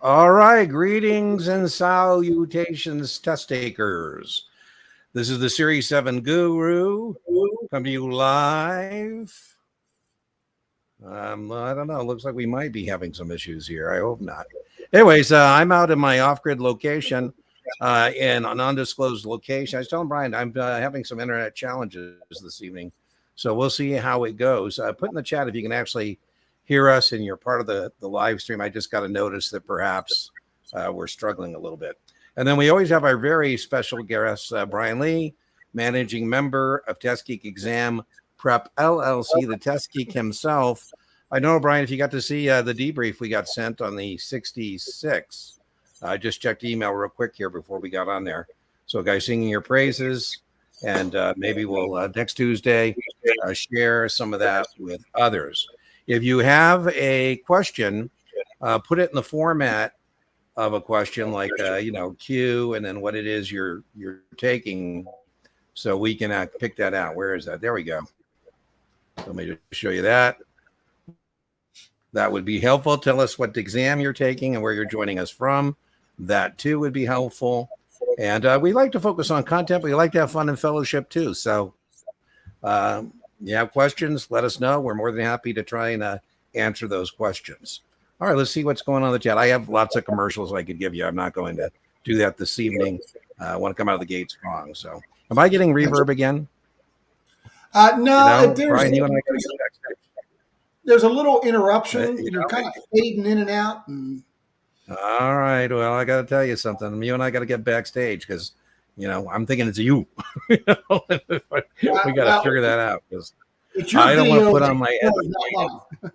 All right, greetings and salutations, test takers. This is the Series 7 Guru. Come to you live. I don't know. Looks like we might be having some issues here. I hope not. Anyways, I'm out in my off-grid location in an undisclosed location. I was telling Brian I'm having some internet challenges this evening, so we'll see how it goes. Put in the chat if you can actually hear us and you're part of the live stream. I just got a notice that perhaps we're struggling a little bit. And then we always have our very special guest, Brian Lee, managing member of Test Geek Exam Prep LLC, the Test Geek himself. I know, Brian, if you got to see the debrief we got sent on the 66. I just checked email real quick here before we got on there. So, guys, singing your praises, and maybe we'll next Tuesday share some of that with others. If you have a question, put it in the format of a question, like Q, and then what it is you're taking, so we can pick that out. Where is that? There we go. Let me just show you that. That would be helpful. Tell us what exam you're taking and where you're joining us from. That too would be helpful. And we like to focus on content, but we like to have fun and fellowship too. So you have questions, let us know. We're more than happy to try and answer those questions. All right, let's see what's going on in the chat. I have lots of commercials I could give you. I'm not going to do that this evening. I want to come out of the gate strong. So am I getting reverb again? No, Brian, you and I there's a little interruption. You're kind of fading in and out. All right. Well, I got to tell you something. You and I got to get backstage because, I'm thinking it's you. We got to figure that out because I don't want to put on my headset.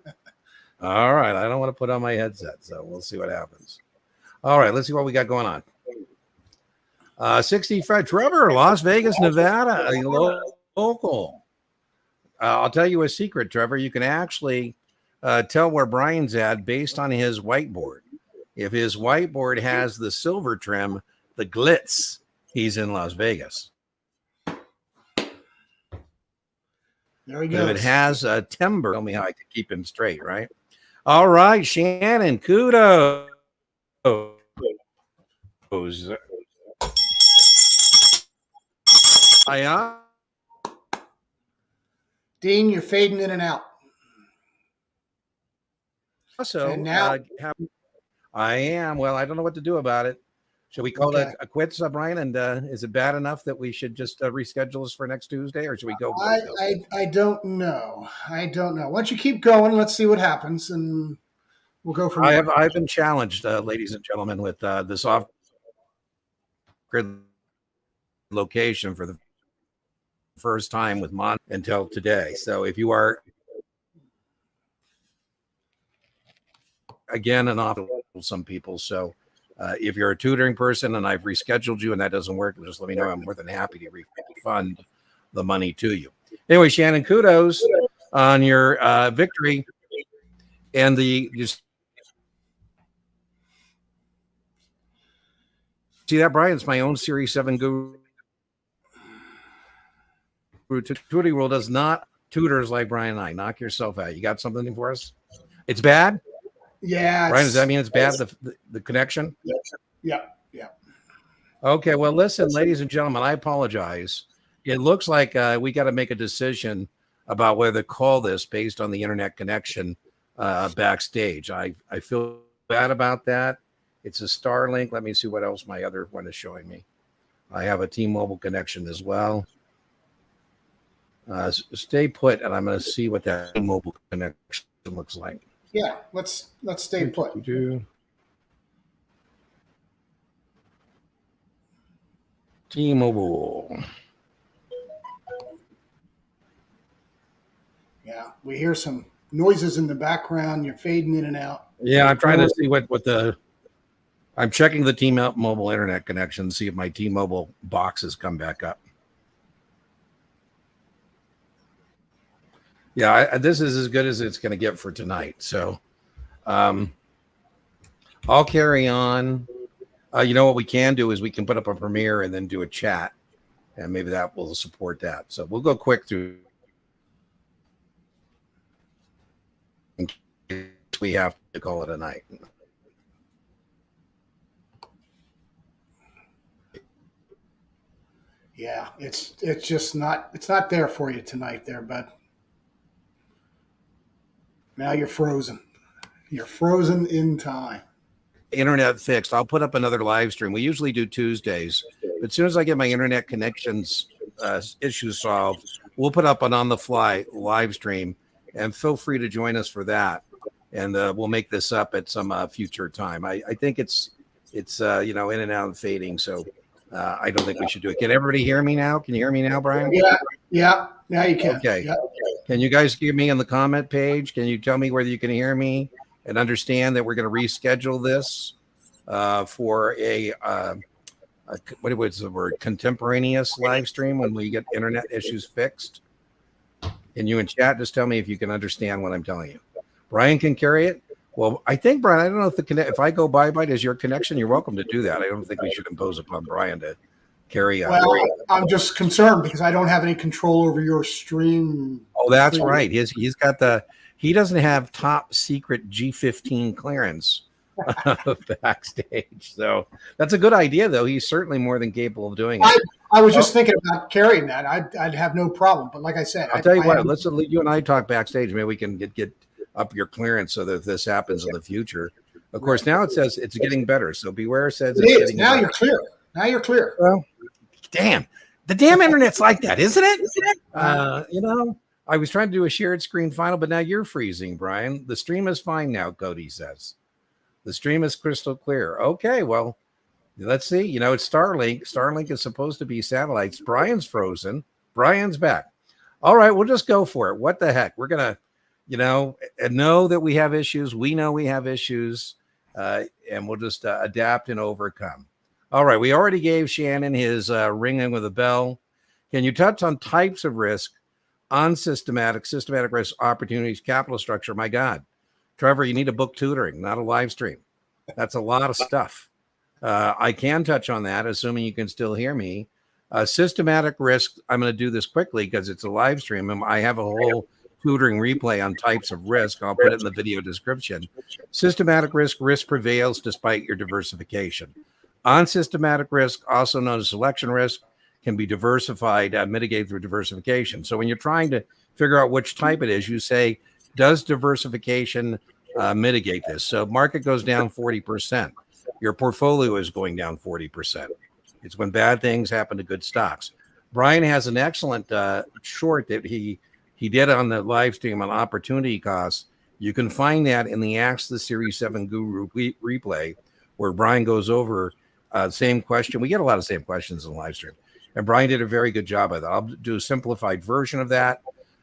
All right. I don't want to put on my headset, so we'll see what happens. All right. Let's see what we got going on. 60 Fred Trevor, Las Vegas, Nevada, a local. I'll tell you a secret, Trevor. You can actually tell where Brian's at based on his whiteboard. If his whiteboard has the silver trim, the glitz, he's in Las Vegas. There he goes. If it has a timber, tell me how I can keep him straight, right? All right, Shannon, kudos. Dean, you're fading in and out. So now I am. Well, I don't know what to do about it. Should we call it a quits, Brian? And is it bad enough that we should just reschedule this for next Tuesday, or should we go? I don't know. I don't know. Why don't you keep going? Let's see what happens, and we'll go from there. I've been challenged, ladies and gentlemen, with this off-grid location for the first time with Mon until today. So if you are again an off some people, so if you're a tutoring person and I've rescheduled you and that doesn't work, just let me know. I'm more than happy to refund the money to you. Anyway, Shannon, kudos on your victory and see that, Brian? It's my own Series 7 Guru. Tutoring World does not tutors like Brian and I. Knock yourself out. You got something for us? It's bad? Yeah. Brian, does that mean it's bad, the connection? Yeah. Okay, well, listen, ladies and gentlemen, I apologize. It looks like we got to make a decision about whether to call this based on the internet connection backstage. I feel bad about that. It's a Starlink. Let me see what else my other one is showing me. I have a T-Mobile connection as well. Stay put, and I'm going to see what that T-Mobile connection looks like. Yeah, let's stay put. T-Mobile. Yeah, we hear some noises in the background. You're fading in and out. Yeah, I'm trying to see what I'm checking the T-Mobile internet connection to see if my T-Mobile boxes come back up. Yeah, this is as good as it's going to get for tonight. So I'll carry on. You know what we can do is we can put up a premiere and then do a chat, and maybe that will support that. So we'll go quick through. We have to call it a night. Yeah, it's just not there for you tonight there, bud. Now you're frozen. You're frozen in time. Internet fixed. I'll put up another live stream. We usually do Tuesdays, but as soon as I get my internet connections issues solved, we'll put up an on the fly live stream, and feel free to join us for that. And we'll make this up at some future time. I think it's in and out and fading, so I don't think we should do it. Can everybody hear me now? Can you hear me now, Brian? Yeah. Now you can. Okay. Yeah. Can you guys give me in the comment page? Can you tell me whether you can hear me and understand that we're going to reschedule this for what was the word, contemporaneous live stream when we get internet issues fixed? Can you in chat just tell me if you can understand what I'm telling you? Brian can carry it. Well, I think, Brian, I don't know if I go bye-bye, does your connection? You're welcome to do that. I don't think we should impose upon Brian to carry on. Well, I'm just concerned because I don't have any control over your stream. Oh, that's right. He's got he doesn't have top secret G15 clearance backstage. So that's a good idea, though. He's certainly more than capable of doing it. I was just thinking about carrying that. I'd have no problem. But like I said, I'll tell you what, let's you and I talk backstage. Maybe we can get up your clearance so that if this happens in the future. Of course, now it says it's getting better. So Beware says it's getting now better. you're clear. Now you're clear. Well, damn. The damn internet's like that, isn't it? I was trying to do a shared screen final, but now you're freezing, Brian. The stream is fine now, Cody says. The stream is crystal clear. Okay, well, let's see. It's Starlink. Starlink is supposed to be satellites. Brian's frozen. Brian's back. All right, we'll just go for it. What the heck? We're going to, know that we have issues. We know we have issues, and we'll just adapt and overcome. All right, we already gave Shannon his ringing with a bell. Can you touch on types of risk, systematic risk, opportunities, capital structure? My God. Trevor, you need a book tutoring, not a live stream. That's a lot of stuff. I can touch on that, assuming you can still hear me. Systematic risk, I'm going to do this quickly because it's a live stream. And I have a whole tutoring replay on types of risk. I'll put it in the video description. Systematic risk prevails despite your diversification. Unsystematic risk, also known as selection risk, can be diversified, mitigated through diversification. So when you're trying to figure out which type it is, you say, does diversification mitigate this? So market goes down 40%. Your portfolio is going down 40%. It's when bad things happen to good stocks. Brian has an excellent short that he did on the live stream on opportunity costs. You can find that in the Ask the Series 7 Guru replay, where Brian goes over same question. We get a lot of same questions in the live stream. And Brian did a very good job of that. I'll do a simplified version of that.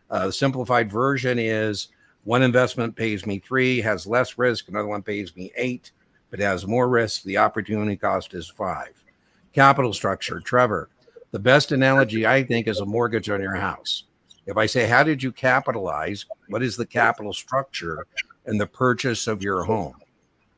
The simplified version is one investment pays me 3, has less risk. Another one pays me 8, but has more risk. The opportunity cost is 5. Capital structure, Trevor. The best analogy, I think, is a mortgage on your house. If I say, how did you capitalize? What is the capital structure in the purchase of your home?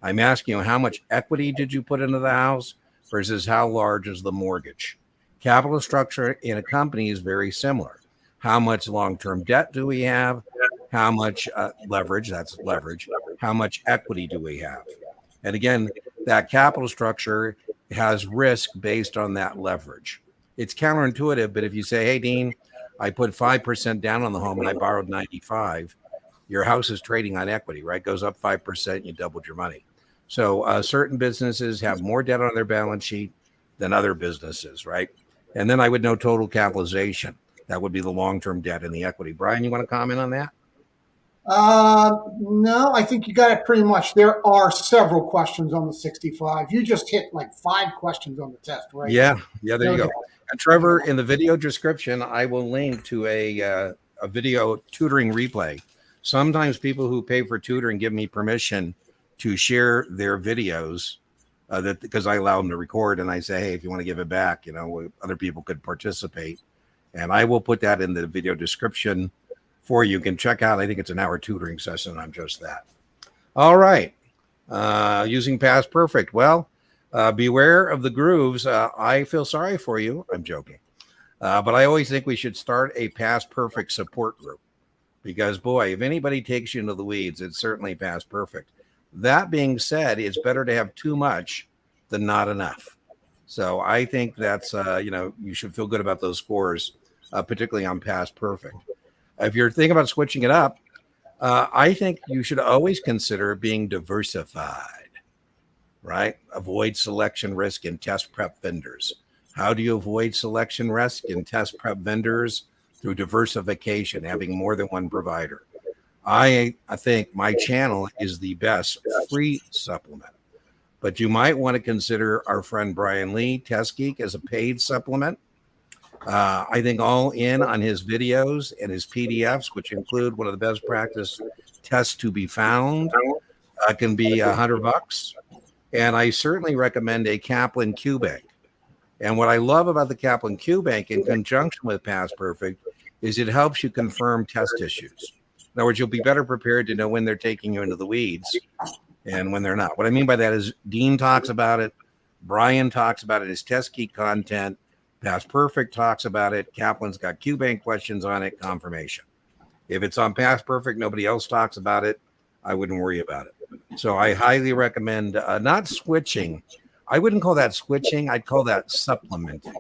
I'm asking you, how much equity did you put into the house versus how large is the mortgage? Capital structure in a company is very similar. How much long-term debt do we have? How much leverage? That's leverage. How much equity do we have? And again, that capital structure has risk based on that leverage. It's counterintuitive, but if you say, hey, Dean, I put 5% down on the home and I borrowed 95, your house is trading on equity, right? Goes up 5%, you doubled your money. So certain businesses have more debt on their balance sheet than other businesses, right? And then I would know total capitalization. That would be the long-term debt and the equity. Brian, you want to comment on that? No, I think you got it pretty much. There are several questions on the 65. You just hit like 5 questions on the test, right? Yeah, there you go. And Trevor, in the video description, I will link to a video tutoring replay. Sometimes people who pay for tutoring give me permission to share their videos because I allow them to record, and I say, hey, if you want to give it back, other people could participate. And I will put that in the video description for you. You can check out, I think it's an hour tutoring session on just that. All right. Using past perfect. Well, beware of the grooves. I feel sorry for you. I'm joking. But I always think we should start a past perfect support group because, boy, if anybody takes you into the weeds, it's certainly past perfect. That being said, it's better to have too much than not enough. So I think that's, you should feel good about those scores, particularly on past perfect. If you're thinking about switching it up, I think you should always consider being diversified, right? Avoid selection risk in test prep vendors. How do you avoid selection risk in test prep vendors? Through diversification, having more than one provider. I think my channel is the best free supplement, but you might want to consider our friend Brian Lee, Test Geek, as a paid supplement. I think all in on his videos and his PDFs, which include one of the best practice tests to be found, can be $100. And I certainly recommend a Kaplan Q Bank. And what I love about the Kaplan Q Bank in conjunction with Past Perfect is it helps you confirm test issues. In other words, you'll be better prepared to know when they're taking you into the weeds and when they're not. What I mean by that is Dean talks about it, Brian talks about it, his Test Geek content, Past Perfect talks about it, Kaplan's got Q Bank questions on it, confirmation. If it's on Past Perfect, nobody else talks about it, I wouldn't worry about it. So I highly recommend not switching. I wouldn't call that switching. I'd call that supplementing,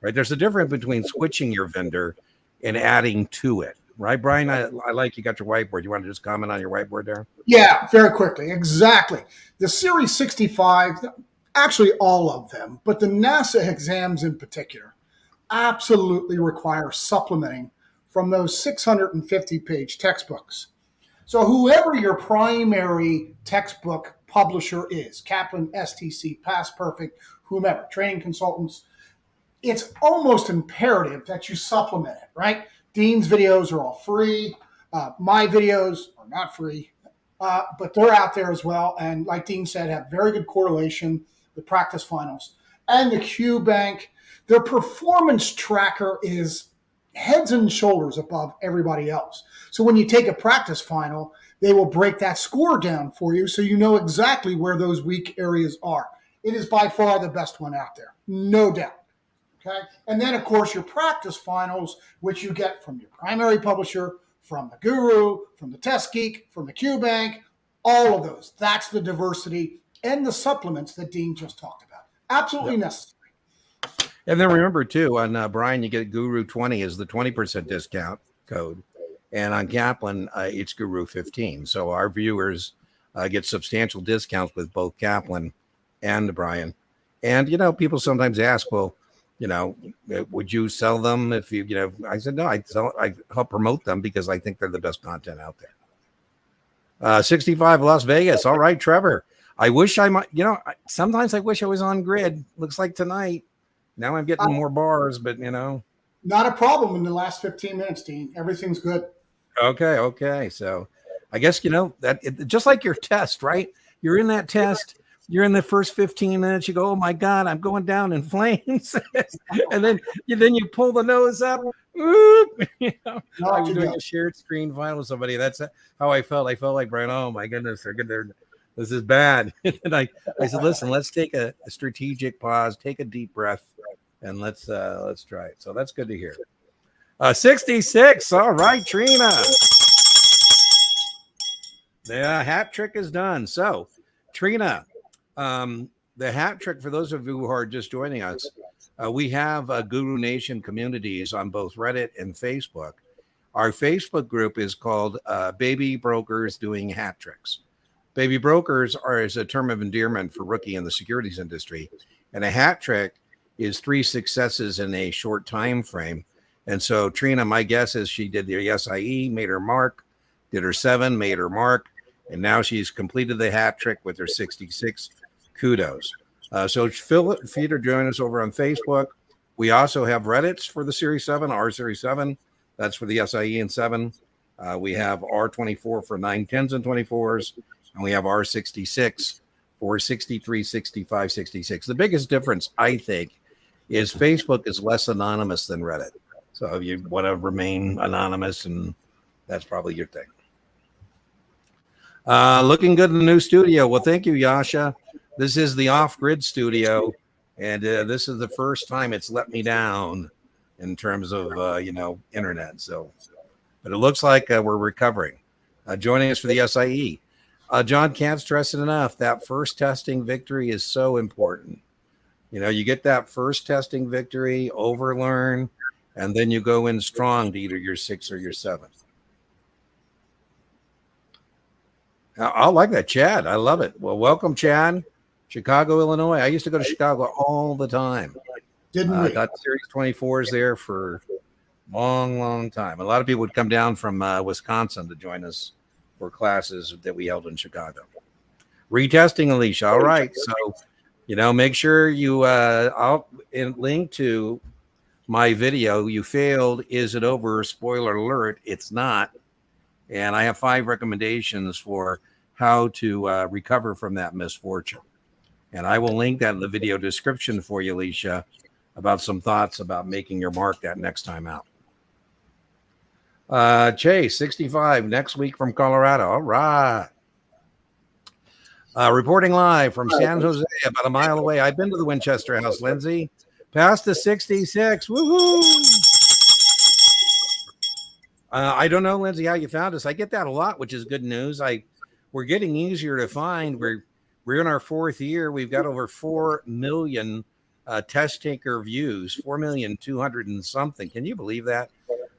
right? There's a difference between switching your vendor and adding to it, right, Brian? I like you got your whiteboard. You want to just comment on your whiteboard there? Yeah, very quickly. Exactly. The Series 65, actually all of them, but the NASA exams in particular, absolutely require supplementing from those 650-page textbooks. So whoever your primary textbook publisher is, Kaplan, STC, Past Perfect, whomever, training consultants, it's almost imperative that you supplement it, right? Dean's videos are all free. My videos are not free, but they're out there as well. And like Dean said, have very good correlation, the practice finals. And the Q Bank, their performance tracker is heads and shoulders above everybody else. So when you take a practice final, they will break that score down for you so you know exactly where those weak areas are. It is by far the best one out there, no doubt. Okay. And then, of course, your practice finals, which you get from your primary publisher, from the Guru, from the Test Geek, from the Q Bank, all of those. That's the diversity and the supplements that Dean just talked about. Absolutely necessary. And then remember, too, on Brian, you get Guru 20 is the 20% discount code. And on Kaplan, it's Guru 15. So our viewers get substantial discounts with both Kaplan and Brian. And, people sometimes ask, well, would you sell them if I said, no, I help promote them because I think they're the best content out there. 65 Las Vegas. All right, Trevor. I wish I might, sometimes I wish I was on grid. Looks like tonight. Now I'm getting more bars, but Not a problem in the last 15 minutes, Dean. Everything's good. Okay. So I guess, just like your test, right? You're in that test. You're in the first 15 minutes. You go, oh my God, I'm going down in flames. And then you pull the nose up. I was doing a shared screen final with somebody. That's how I felt. I felt like, Brian, oh my goodness, this is bad. And I said, listen, let's take a strategic pause, take a deep breath, and let's try it. So that's good to hear. 66. All right, Trina. The hat trick is done. So, Trina, the hat trick, for those of you who are just joining us, we have Guru Nation communities on both Reddit and Facebook. Our Facebook group is called Baby Brokers Doing Hat Tricks. Baby brokers is a term of endearment for rookie in the securities industry. And a hat trick is 3 successes in a short time frame. And so Trina, my guess is she did the SIE, made her mark, did her 7, made her mark, and now she's completed the hat trick with her 66. Kudos. So feel free to join us over on Facebook. We also have Reddits for the Series 7, R Series 7. That's for the SIE and 7. We have R24 for 9, 10s, and 24s. And we have R66 for 63, 65, 66. The biggest difference, I think, is Facebook is less anonymous than Reddit. So if you want to remain anonymous, and that's probably your thing. Looking good in the new studio. Well, thank you, Yasha. This is the off-grid studio, and this is the first time it's let me down in terms of, internet. So, but it looks like we're recovering. Joining us for the SIE. John can't stress it enough. That first testing victory is so important. You get that first testing victory, overlearn, and then you go in strong to either your 6 or your 7. I like that, Chad. I love it. Well, welcome, Chad. Chicago, Illinois. I used to go to Chicago all the time. Didn't I we? got Series 24s there for long time. A lot of people would come down from Wisconsin to join us for classes that we held in Chicago. Retesting, Alicia. All right. So, make sure you I'll link to my video. You failed. Is it over? Spoiler alert. It's not. And I have 5 recommendations for how to recover from that misfortune. And I will link that in the video description for you, Alicia, about some thoughts about making your mark that next time out. Chase, 65, next week from Colorado. All right. Reporting live from San Jose, about a mile away. I've been to the Winchester House, Lindsay. Past the 66. Woohoo! I don't know, Lindsay, how you found us. I get that a lot, which is good news. We're getting easier to find. We're in our 4th year. We've got over 4 million test taker views, 4,200,000 and something. Can you believe that?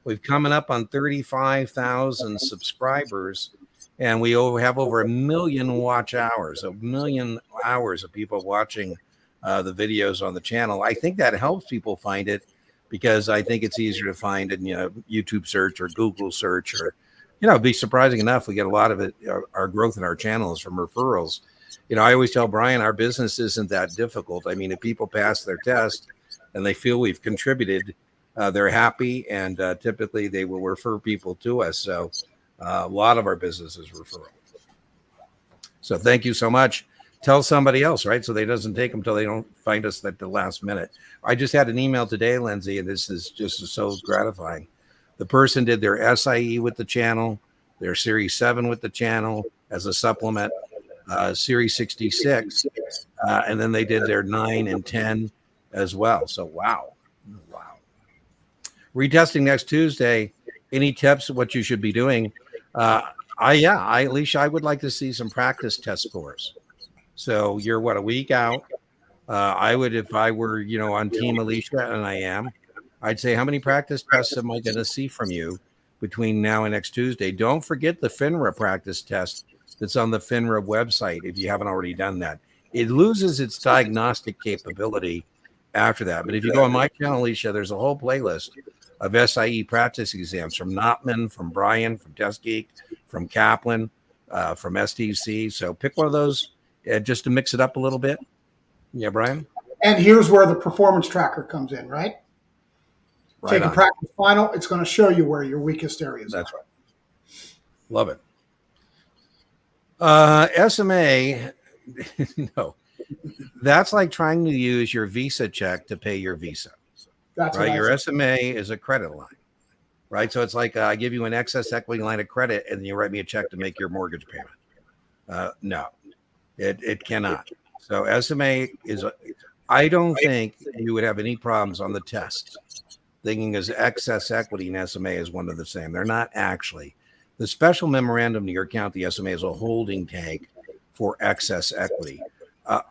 We've coming up on 35,000 subscribers, and we have over 1 million watch hours, 1 million hours of people watching the videos on the channel. I think that helps people find it, because I think it's easier to find in YouTube search or Google search, or it'd be surprising enough. We get a lot of it. Our growth in our channels from referrals. I always tell Brian, our business isn't that difficult. I mean, if people pass their test and they feel we've contributed, they're happy, and typically they will refer people to us. So a lot of our business is referral. So thank you so much. Tell somebody else, right? So they doesn't take them till they don't find us at the last minute. I just had an email today, Lindsay, and this is just so gratifying. The person did their SIE with the channel, their Series 7 with the channel as a supplement, Series 66, and then they did their 9 and 10 as well. So wow. Retesting next Tuesday. Any tips of what you should be doing? Alicia, I would like to see some practice test scores. So you're a week out. I would, if I were, on Team Alicia, and I am, I'd say, how many practice tests am I going to see from you between now and next Tuesday? Don't forget the FINRA practice test that's on the FINRA website if you haven't already done that. It loses its diagnostic capability after that. But if you go on my channel, Alicia, there's a whole playlist of SIE practice exams from Notman, from Brian, from Test Geek, from Kaplan, from STC. So pick one of those just to mix it up a little bit. Yeah, Brian? And here's where the performance tracker comes in, right? Take a practice final. It's going to show you where your weakest areas are. That's right. Love it. SMA, no. That's like trying to use your Visa check to pay your Visa. That's right. Your SMA is a credit line, right? So it's like I give you an excess equity line of credit, and then you write me a check to make your mortgage payment. No, it cannot. So SMA is. I don't think you would have any problems on the test thinking as excess equity and SMA is one of the same. They're not actually. The special memorandum to your account, the SMA, is a holding tank for excess equity.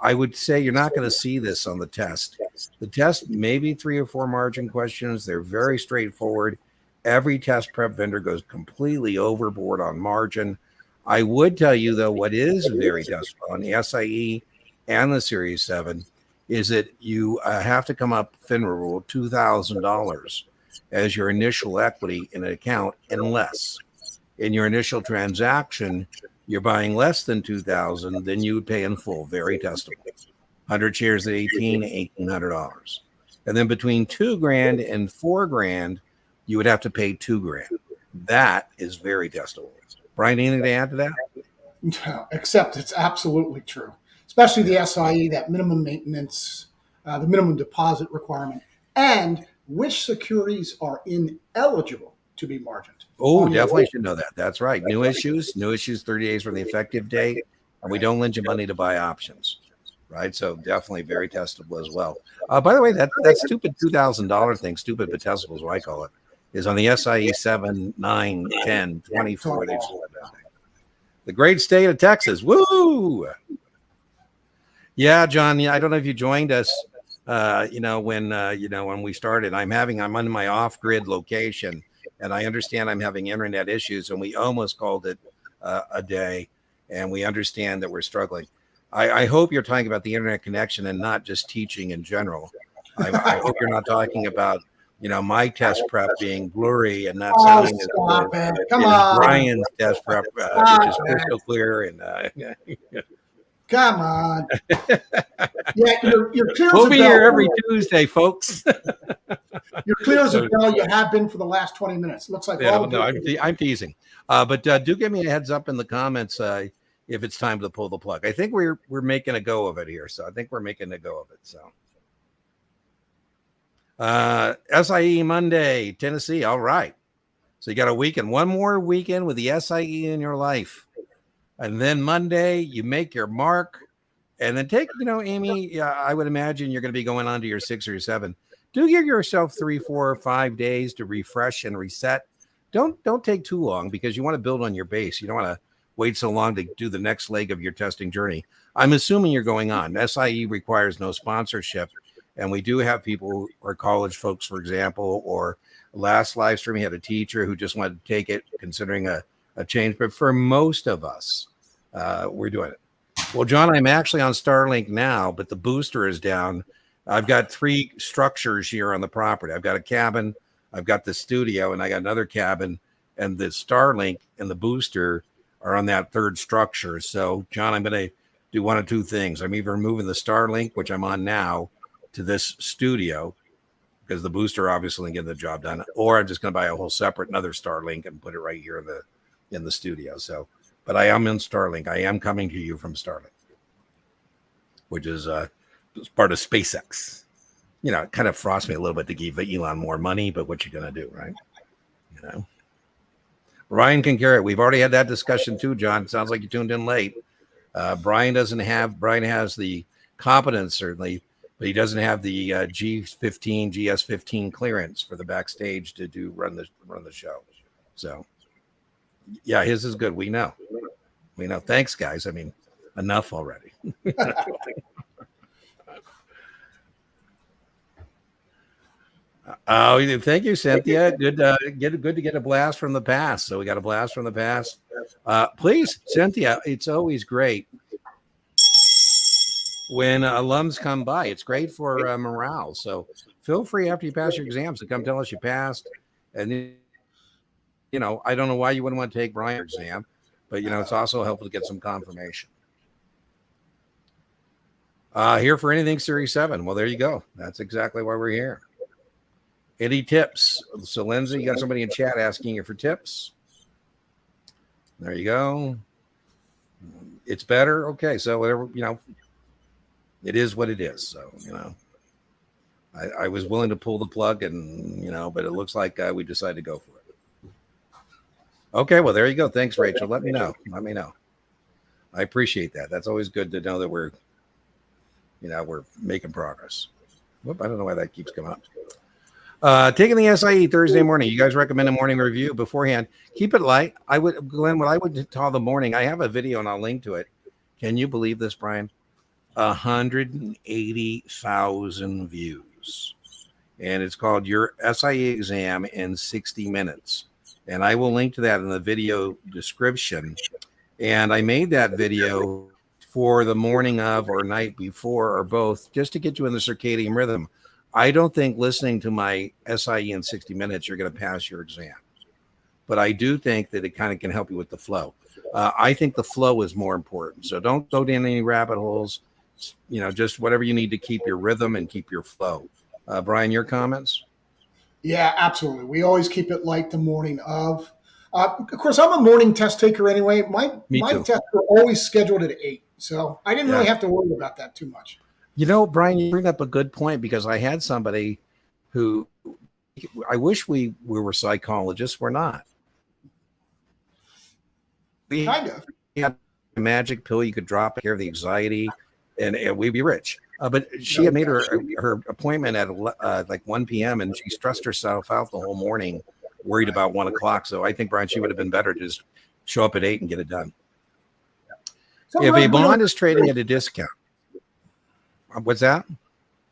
I would say you're not going to see this on the test. The test may be 3 or 4 margin questions. They're very straightforward. Every test prep vendor goes completely overboard on margin. I would tell you, though, what is very testable on the SIE and the Series 7 is that you have to come up FINRA rule $2,000 as your initial equity in an account, unless in your initial transaction you're buying less than $2,000, then you would pay in full. Very testable. 100 shares at $1,800. And then between $2,000 and $4,000, you would have to pay $2,000. That is very testable. Brian, anything to add to that? No, except it's absolutely true. Especially the SIE, that minimum maintenance, the minimum deposit requirement, and which securities are ineligible to be margined. Oh, definitely should know that. That's right. New issues 30 days from the effective date, and we don't lend you money to buy options, right? So definitely very testable as well. By the way, that stupid $2,000 thing, stupid but testable is what I call it, is on the SIE 7, 9, 10, 24. The great state of Texas. Woo! Yeah, John, I don't know if you joined us. when we started, I'm on my off-grid location, and I understand I'm having internet issues, and we almost called it a day, and we understand that we're struggling. I hope you're talking about the internet connection and not just teaching in general. I hope you're not talking about, my test prep being blurry and not sounding as stop good it. Come as on. Brian's test prep, which is crystal clear. And come on. Yeah, you're clear we'll as be a bell. here every Tuesday, folks. You're clear as a bell. You have been for the last 20 minutes. Looks like all no, I'm teasing. But do give me a heads up in the comments if it's time to pull the plug. I think we're making a go of it here. So I think we're making a go of it. So SIE Monday, Tennessee. All right. So you got a weekend, one more weekend with the SIE in your life. And then Monday, you make your mark. And then take, Amy, I would imagine you're going to be going on to your 6 or 7. Do give yourself 3, 4, or 5 days to refresh and reset. Don't take too long, because you want to build on your base. You don't want to wait so long to do the next leg of your testing journey. I'm assuming you're going on. SIE requires no sponsorship. And we do have people who are college folks, for example, or last live stream, we had a teacher who just wanted to take it, considering a change. But for most of us, we're doing it. Well, John, I'm actually on Starlink now, but the booster is down. I've got 3 structures here on the property. I've got a cabin, I've got the studio, and I got another cabin, and the Starlink and the booster are on that 3rd structure. So, John, I'm going to do one of 2 things. I'm either moving the Starlink, which I'm on now, to this studio, because the booster obviously getting the job done, or I'm just going to buy a whole separate another Starlink and put it right here in the studio. So, but I am in Starlink. I am coming to you from Starlink, which is part of SpaceX. It kind of frosts me a little bit to give Elon more money, but what you going to do, right? Ryan can carry it. We've already had that discussion too, John. Sounds like you tuned in late. Brian has the competence, certainly, but he doesn't have the G15, GS15 clearance for the backstage to run the show. So, yeah, his is good. We know. Thanks, guys. I mean, enough already. Oh, thank you, Cynthia. Good to get a blast from the past. So we got a blast from the past. Please, Cynthia, it's always great when alums come by. It's great for morale. So feel free after you pass your exams to come tell us you passed. And I don't know why you wouldn't want to take Brian's exam, but it's also helpful to get some confirmation. Here for anything Series 7. Well, there you go. That's exactly why we're here. Any tips? So, Lindsay, you got somebody in chat asking you for tips. There you go. It's better. Okay. So whatever, it is what it is. So, I was willing to pull the plug and, but it looks like we decided to go for it. Okay. Well, there you go. Thanks, Rachel. Let me know. I appreciate that. That's always good to know that we're making progress. Whoop, I don't know why that keeps coming up. Taking the SIE Thursday morning. You guys recommend a morning review beforehand. Keep it light. Glenn, what I would call the morning, I have a video and I'll link to it. Can you believe this, Brian? 180,000 views. And it's called Your SIE Exam in 60 Minutes. And I will link to that in the video description. And I made that video for the morning of or night before or both, just to get you in the circadian rhythm. I don't think listening to my SIE in 60 minutes, you're going to pass your exam. But I do think that it kind of can help you with the flow. I think the flow is more important. So don't go down any rabbit holes, just whatever you need to keep your rhythm and keep your flow. Brian, your comments? Yeah, absolutely. We always keep it light the morning of. Of course, I'm a morning test taker anyway. My tests were always scheduled at 8. So I didn't really have to worry about that too much. Brian, you bring up a good point, because I had somebody who I wish we were psychologists. We're not. We kind of had a magic pill you could drop to care of the anxiety, and we'd be rich. But she had made her appointment at like 1 p.m. and she stressed herself out the whole morning, worried about 1 o'clock. So I think, Brian, she would have been better to just show up at 8 and get it done. If a bond is trading at a discount. What's that?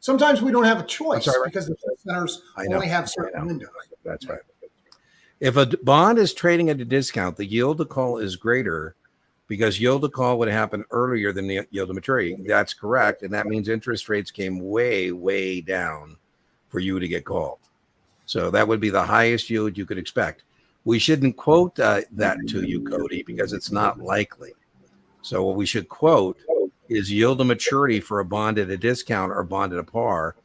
Sometimes we don't have a choice sorry, because the centers I know. only have certain windows. That's right. If a bond is trading at a discount, the yield to call is greater because yield to call would happen earlier than the yield to maturity. That's correct. And that means interest rates came way, way down for you to get called. So that would be the highest yield you could expect. We shouldn't quote that to you, Cody, because it's not likely. So what we should quote is yield to maturity for a bond at a discount or bond at a par.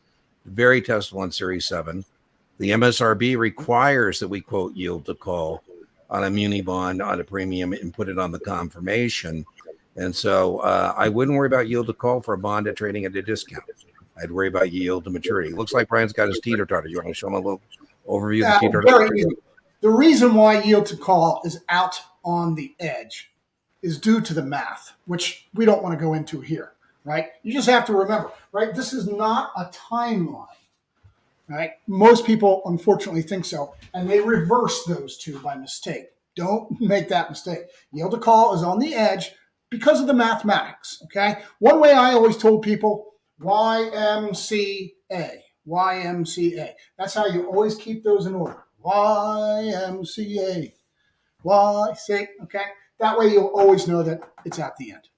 Very testable on Series 7. The MSRB requires that we quote yield to call on a muni bond on a premium and put it on the confirmation. And so I wouldn't worry about yield to call for a bond at trading at a discount. I'd worry about yield to maturity. Looks like Brian's got his teeter-totter. You want to show him a little overview of the teeter-totter? Very easy. The reason why yield to call is out on the edge is due to the math, which we don't want to go into here, right? You just have to remember, right? This is not a timeline, right? Most people, unfortunately, think so, and they reverse those two by mistake. Don't make that mistake. Yield to call is on the edge because of the mathematics, okay? One way I always told people, YMCA. YMCA. That's how you always keep those in order. YMCA. Okay? That way you'll always know that it's at the end.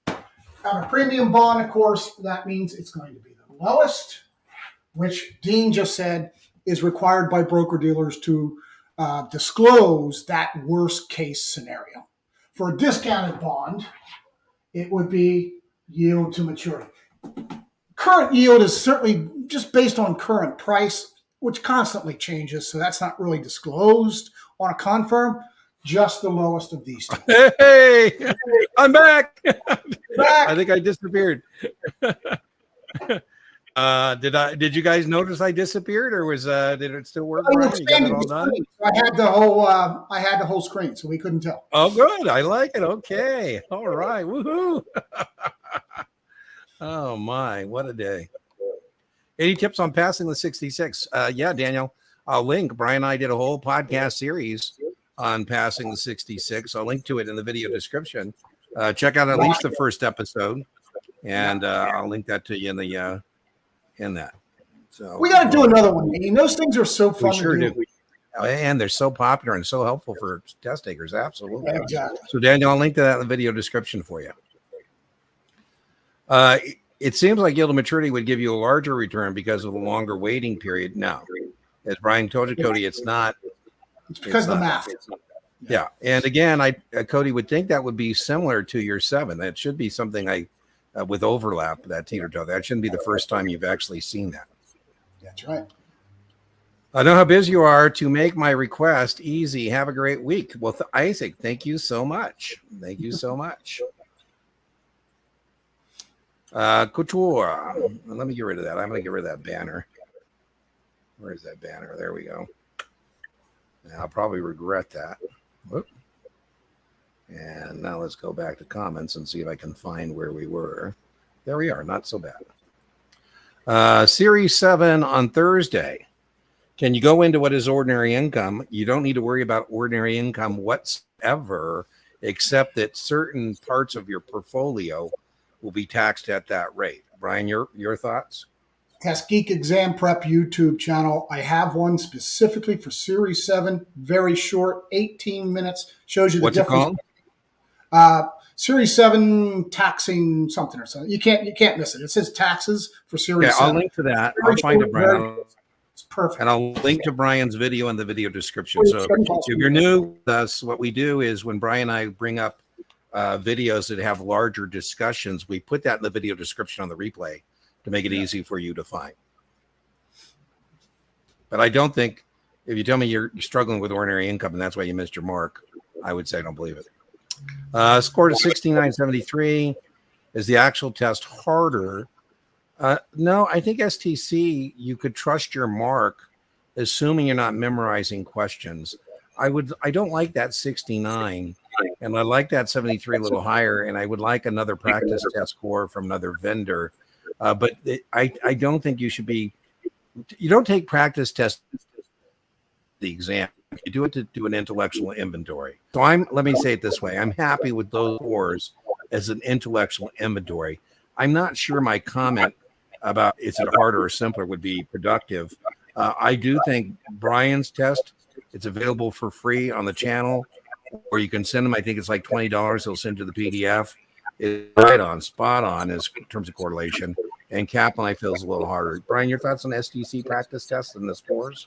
On a premium bond, of course, that means it's going to be the lowest, which Dean just said is required by broker-dealers to disclose that worst-case scenario. For a discounted bond, it would be yield to maturity. Current yield is certainly just based on current price, which constantly changes, so that's not really disclosed on a confirm, just the lowest of these two. Hey, I'm back. I think I disappeared. Did you guys notice I disappeared, or did it still work? You got it all done? I had the whole screen, so we couldn't tell. Oh, good. I like it. Okay. All right. Woohoo. Oh my, what a day. Any tips on passing the 66? Yeah, Daniel, I'll link. Brian and I did a whole podcast series on passing the 66. I'll link to it in the video description. Check out at least the first episode, and I'll link that to you in that. So we got to do another one. I mean, those things are so fun to do. And they're so popular and so helpful for test takers. Absolutely. Exactly. So Daniel, I'll link to that in the video description for you. It seems like yield to maturity would give you a larger return because of the longer waiting period. No, as Brian told you, Cody, it's not. It's because of the math. Yeah. And again, Cody would think that would be similar to your 7. That should be something with overlap, that teeter-totter. That shouldn't be the first time you've actually seen that. That's right. I know how busy you are. To make my request easy, have a great week. Well, Isaac, thank you so much. Thank you so much. Couture. Let me get rid of that. I'm going to get rid of that banner. Where is that banner? There we go. I'll probably regret that. Whoop. And now let's go back to comments and see if I can find where we were. There we are. Not so bad. Series 7 on Thursday. Can you go into what is ordinary income? You don't need to worry about ordinary income whatsoever, except that certain parts of your portfolio will be taxed at that rate. Brian, your thoughts? Test Geek Exam Prep YouTube channel. I have one specifically for Series 7, very short, 18 minutes. Shows you the difference. What's it called? Series 7 taxing something or something. You can't miss it. It says taxes for Series 7. I'll link to that. I'll find it, Brian. It's perfect. And I'll link to Brian's video in the video description. So if you're new with us, what we do is when Brian and I bring up videos that have larger discussions, we put that in the video description on the replay to make it easy for you to find. But I don't think, if you tell me you're struggling with ordinary income and that's why you missed your mark, I would say I don't believe it. Scored a 69.73. Is the actual test harder? No, I think STC, you could trust your mark, assuming you're not memorizing questions. I don't like that 69, and I like that 73 a little higher, and I would like another practice test score from another vendor. But I don't think you don't take practice tests the exam. You do it to do an intellectual inventory. So let me say it this way. I'm happy with those scores as an intellectual inventory. I'm not sure my comment about is it harder or simpler would be productive. I do think Brian's test, it's available for free on the channel, or you can send him. I think it's like $20. He'll send you the PDF. It's right on, spot on in terms of correlation. And Kaplan, I feel, is a little harder. Brian, your thoughts on STC practice tests and the scores?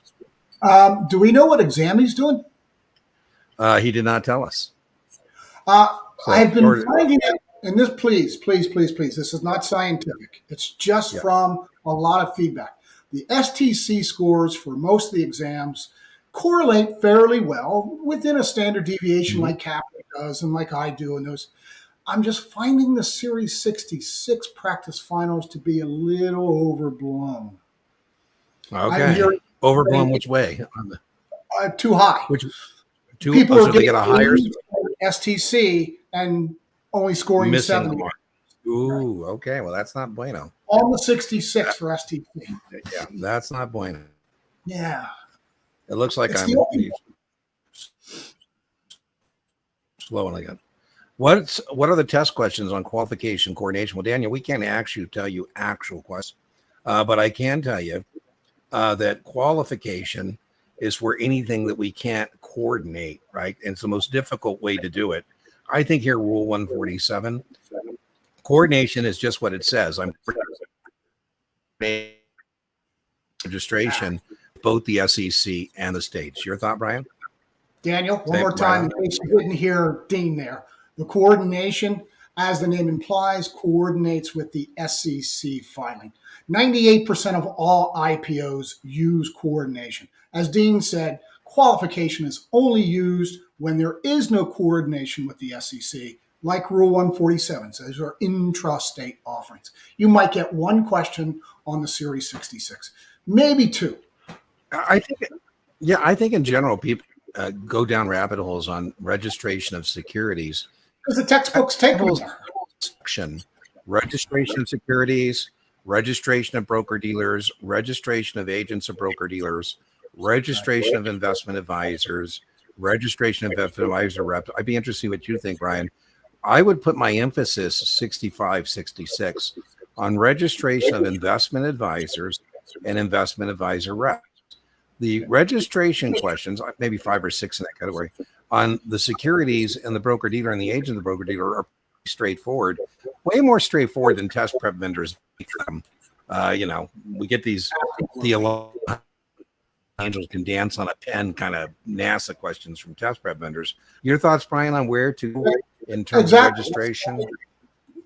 Do we know what exam he's doing? He did not tell us. I've been finding it, and this, please, this is not scientific. It's just from a lot of feedback. The STC scores for most of the exams correlate fairly well within a standard deviation like Kaplan does and like I do. And those, I'm just finding the Series 66 practice finals to be a little overblown. Okay. Overblown which way? Too high. People are getting a higher STC and only scoring missing 70. Ooh, okay. Well, that's not bueno. On the 66 for STC. Yeah, that's not bueno. Yeah. It looks like I'm slowing again. What are the test questions on qualification coordination? Well, Daniel, we can't actually tell you actual questions, but I can tell you that qualification is for anything that we can't coordinate, right? And it's the most difficult way to do it. I think here, Rule 147, coordination is just what it says. I'm registration, both the SEC and the states. Your thought, Brian? Daniel, one more time, in case you didn't hear Dean there. The coordination, as the name implies, coordinates with the SEC filing. 98% of all IPOs use coordination. As Dean said, qualification is only used when there is no coordination with the SEC, like Rule 147 says, or intrastate offerings. You might get one question on the Series 66, maybe two. I think in general, people go down rabbit holes on registration of securities. Because the textbooks take them there. Registration of securities, registration of broker-dealers, registration of agents of broker-dealers, registration of investment advisors, registration of investment advisor reps. I'd be interested in what you think, Brian. I would put my emphasis 65, 66 on registration of investment advisors and investment advisor reps. The registration questions, maybe 5 or 6 in that category, on the securities and the broker-dealer and the agent of the broker-dealer are straightforward, way more straightforward than test prep vendors. We get these angels can dance on a pen kind of NASA questions from test prep vendors. Your thoughts, Brian, on where to go in terms of registration?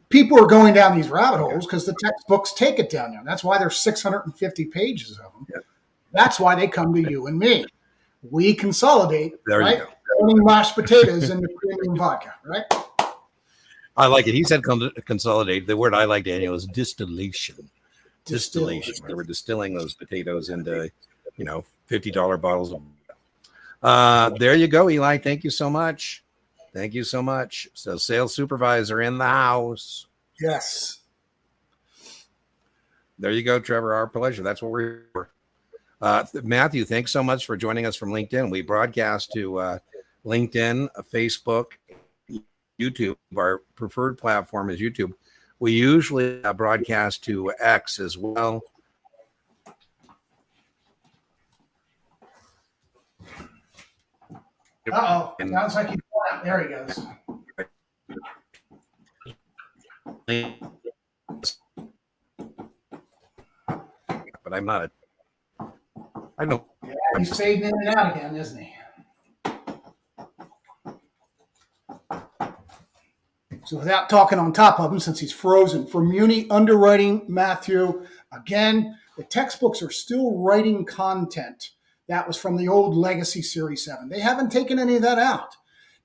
People are going down these rabbit holes because the textbooks take it down there. That's why there's 650 pages of them. Yeah. That's why they come to you and me. We consolidate, there right? You go. Turning mashed potatoes into premium vodka, right? I like it. He said consolidate. The word I like, Daniel, is distillation. Distillation. Where we're distilling those potatoes into, $50 bottles of. There you go, Eli. Thank you so much. Thank you so much. So, sales supervisor in the house. Yes. There you go, Trevor. Our pleasure. That's what we're here for. Matthew, thanks so much for joining us from LinkedIn. We broadcast to LinkedIn, Facebook, YouTube. Our preferred platform is YouTube. We usually broadcast to X as well. Uh-oh. Sounds like he's flat. There he goes. But I'm not I know. Yeah, he's fading in and out again, isn't he? So without talking on top of him, since he's frozen, for muni underwriting, Matthew, again, the textbooks are still writing content that was from the old Legacy Series 7. They haven't taken any of that out.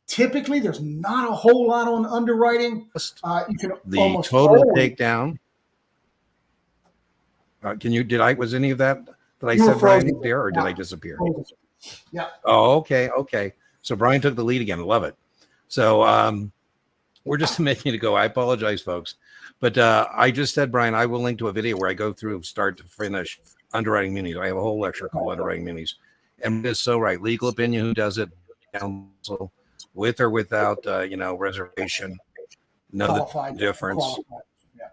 Typically, there's not a whole lot on underwriting. You can the almost total takedown. Was any of that I said, Brian, there, or did I disappear? Yeah. Oh, okay. So Brian took the lead again. I love it. So we're just making it go. I apologize, folks. But I just said, Brian, I will link to a video where I go through start to finish underwriting munis. I have a whole lecture called Underwriting Munis. And it's so right. Legal opinion, who does it? Counsel, with or without, reservation. No difference. Yeah.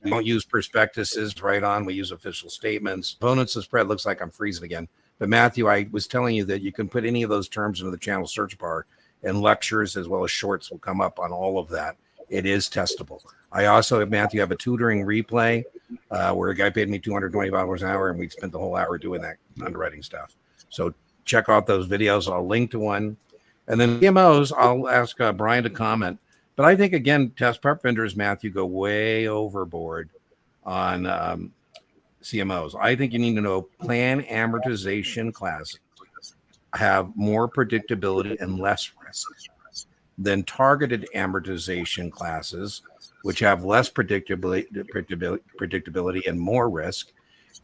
We don't use prospectuses right on. We use official statements. Components of spread looks like I'm freezing again. But Matthew, I was telling you that you can put any of those terms into the channel search bar, and lectures as well as shorts will come up on all of that. It is testable. I also, Matthew, have a tutoring replay where a guy paid me $225 an hour, and we spent the whole hour doing that underwriting stuff. So check out those videos. I'll link to one. And then CMOs, I'll ask Brian to comment. But I think, again, test prep vendors, Matthew, go way overboard on CMOs. I think you need to know plan amortization classes have more predictability and less risk than targeted amortization classes, which have less predictability and more risk.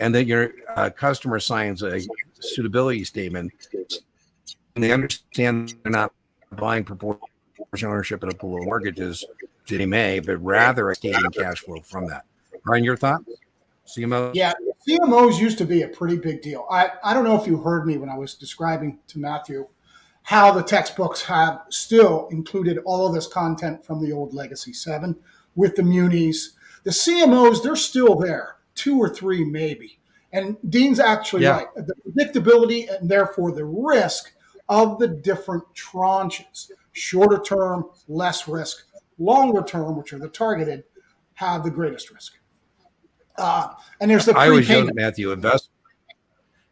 And then your customer signs a suitability statement, and they understand they're not buying proportional ownership in a pool of mortgages to May, but rather a stating cash flow from that. Brian, your thought? CMOs? Yeah, CMOs used to be a pretty big deal. I don't know if you heard me when I was describing to Matthew how the textbooks have still included all of this content from the old Legacy 7 with the munis. The CMOs, they're still there, 2 or 3 maybe. And Dean's actually right. The predictability and therefore the risk of the different tranches, shorter term, less risk, longer term, which are the targeted, have the greatest risk. And there's the I always joke, Matthew,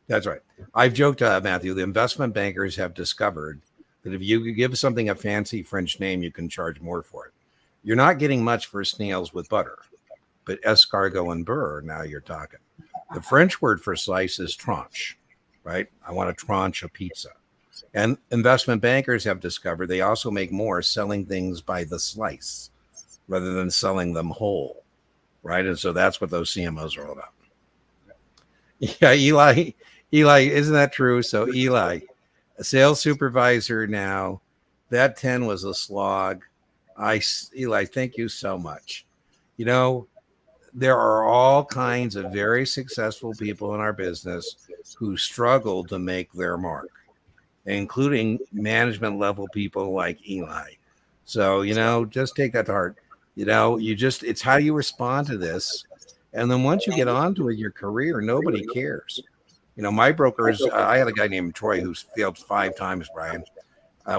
that's right. I've joked, Matthew, the investment bankers have discovered that if you give something a fancy French name, you can charge more for it. You're not getting much for snails with butter, but escargot and beurre, now you're talking. The French word for slice is tranche, right? I want a tranche of pizza. And investment bankers have discovered they also make more selling things by the slice rather than selling them whole, right? And so that's what those CMOs are all about. Yeah, Eli, isn't that true? So Eli, a sales supervisor now, that 10 was a slog. Eli, thank you so much. You know, there are all kinds of very successful people in our business who struggle to make their mark, including management level people like Eli. So, you know, just take that to heart. You know, it's how you respond to this. And then once you get onto it, your career, nobody cares. You know, my brokers, I had a guy named Troy who's failed 5 times, Brian.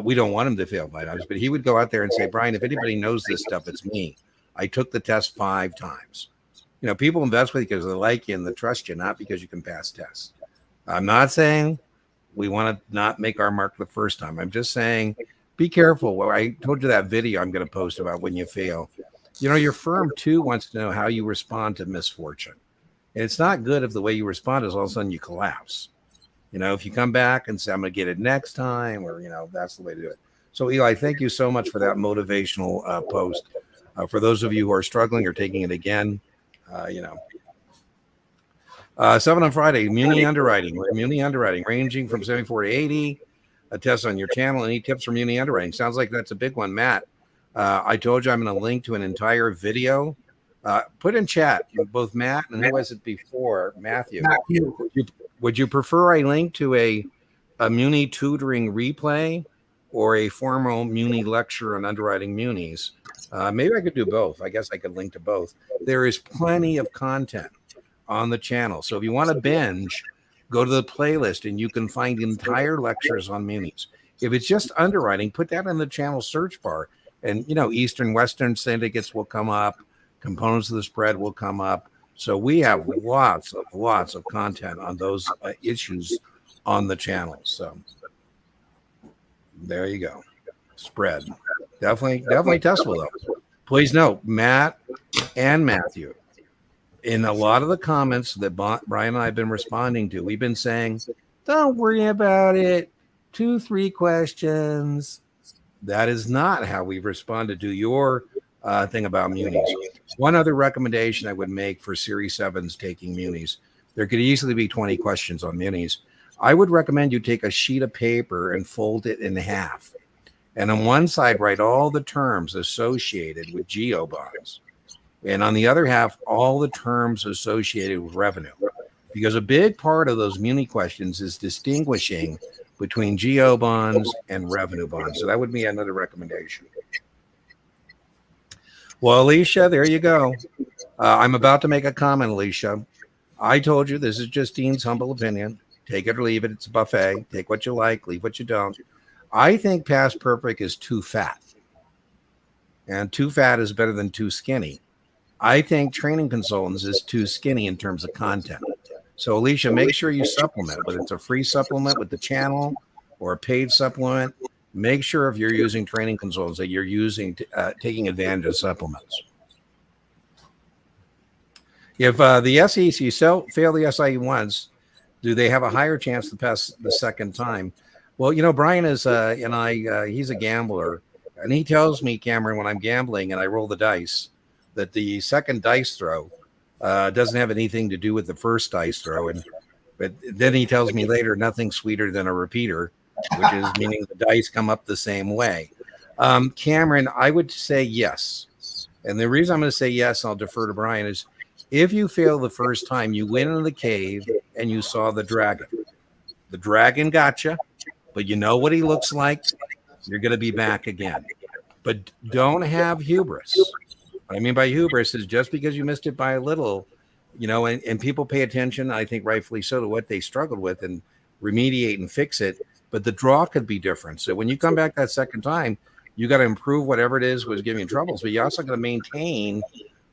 We don't want him to fail 5 times, but he would go out there and say, Brian, if anybody knows this stuff, it's me. I took the test 5 times. You know, people invest with you because they like you and they trust you, not because you can pass tests. I'm not saying we want to not make our mark the first time. I'm just saying, be careful. Well, I told you that video I'm going to post about when you fail. You know, your firm too wants to know how you respond to misfortune. And it's not good if the way you respond is all of a sudden you collapse. You know, if you come back and say, I'm going to get it next time, or, you know, that's the way to do it. So, Eli, thank you so much for that motivational post. For those of you who are struggling or taking it again, you know. 7 on Friday, muni underwriting, ranging from 74 to 80. A test on your channel. Any tips for muni underwriting? Sounds like that's a big one, Matt. I told you I'm going to link to an entire video. Put in chat, both Matt and who was it before? Matthew. Would you prefer I link to a muni tutoring replay or a formal muni lecture on underwriting munis? Maybe I could do both. I guess I could link to both. There is plenty of content on the channel. So if you want to binge, go to the playlist and you can find entire lectures on munis. If it's just underwriting, put that in the channel search bar. And, you know, Eastern, Western syndicates will come up. Components of the spread will come up. So we have lots of content on those issues on the channel. So there you go. Spread. Definitely testable, though. Please note, Matt and Matthew, in a lot of the comments that Brian and I have been responding to, we've been saying, don't worry about it. 2-3 questions. That is not how we've responded to your thing about munis. One other recommendation I would make for Series 7s taking munis, there could easily be 20 questions on munis. I would recommend you take a sheet of paper and fold it in half. And on one side, write all the terms associated with geo bonds. And on the other half, all the terms associated with revenue. Because a big part of those muni questions is distinguishing between geo bonds and revenue bonds. So that would be another recommendation. Well, Alicia, there you go. I'm about to make a comment, Alicia. I told you this is just Dean's humble opinion. Take it or leave it. It's a buffet. Take what you like, leave what you don't. I think past perfect is too fat. And too fat is better than too skinny. I think training consultants is too skinny in terms of content. So, Alicia, make sure you supplement, whether it's a free supplement with the channel or a paid supplement. Make sure if you're using training consultants that you're using taking advantage of supplements. If the SEs fail the SIE once, do they have a higher chance to pass the second time? Well, you know, Brian is he's a gambler, and he tells me, Cameron, when I'm gambling and I roll the dice, that the second dice throw doesn't have anything to do with the first dice throw. But then he tells me later, nothing sweeter than a repeater, which is meaning the dice come up the same way. Cameron, I would say yes. And the reason I'm going to say yes, I'll defer to Brian, is if you fail the first time, you went in the cave and you saw the dragon. The dragon got you, but you know what he looks like. You're going to be back again. But don't have hubris. What I mean by hubris is just because you missed it by a little, you know, and people pay attention, I think rightfully so, to what they struggled with and remediate and fix it. But the draw could be different. So when you come back that second time, you got to improve whatever it is was giving you troubles, but you also got to maintain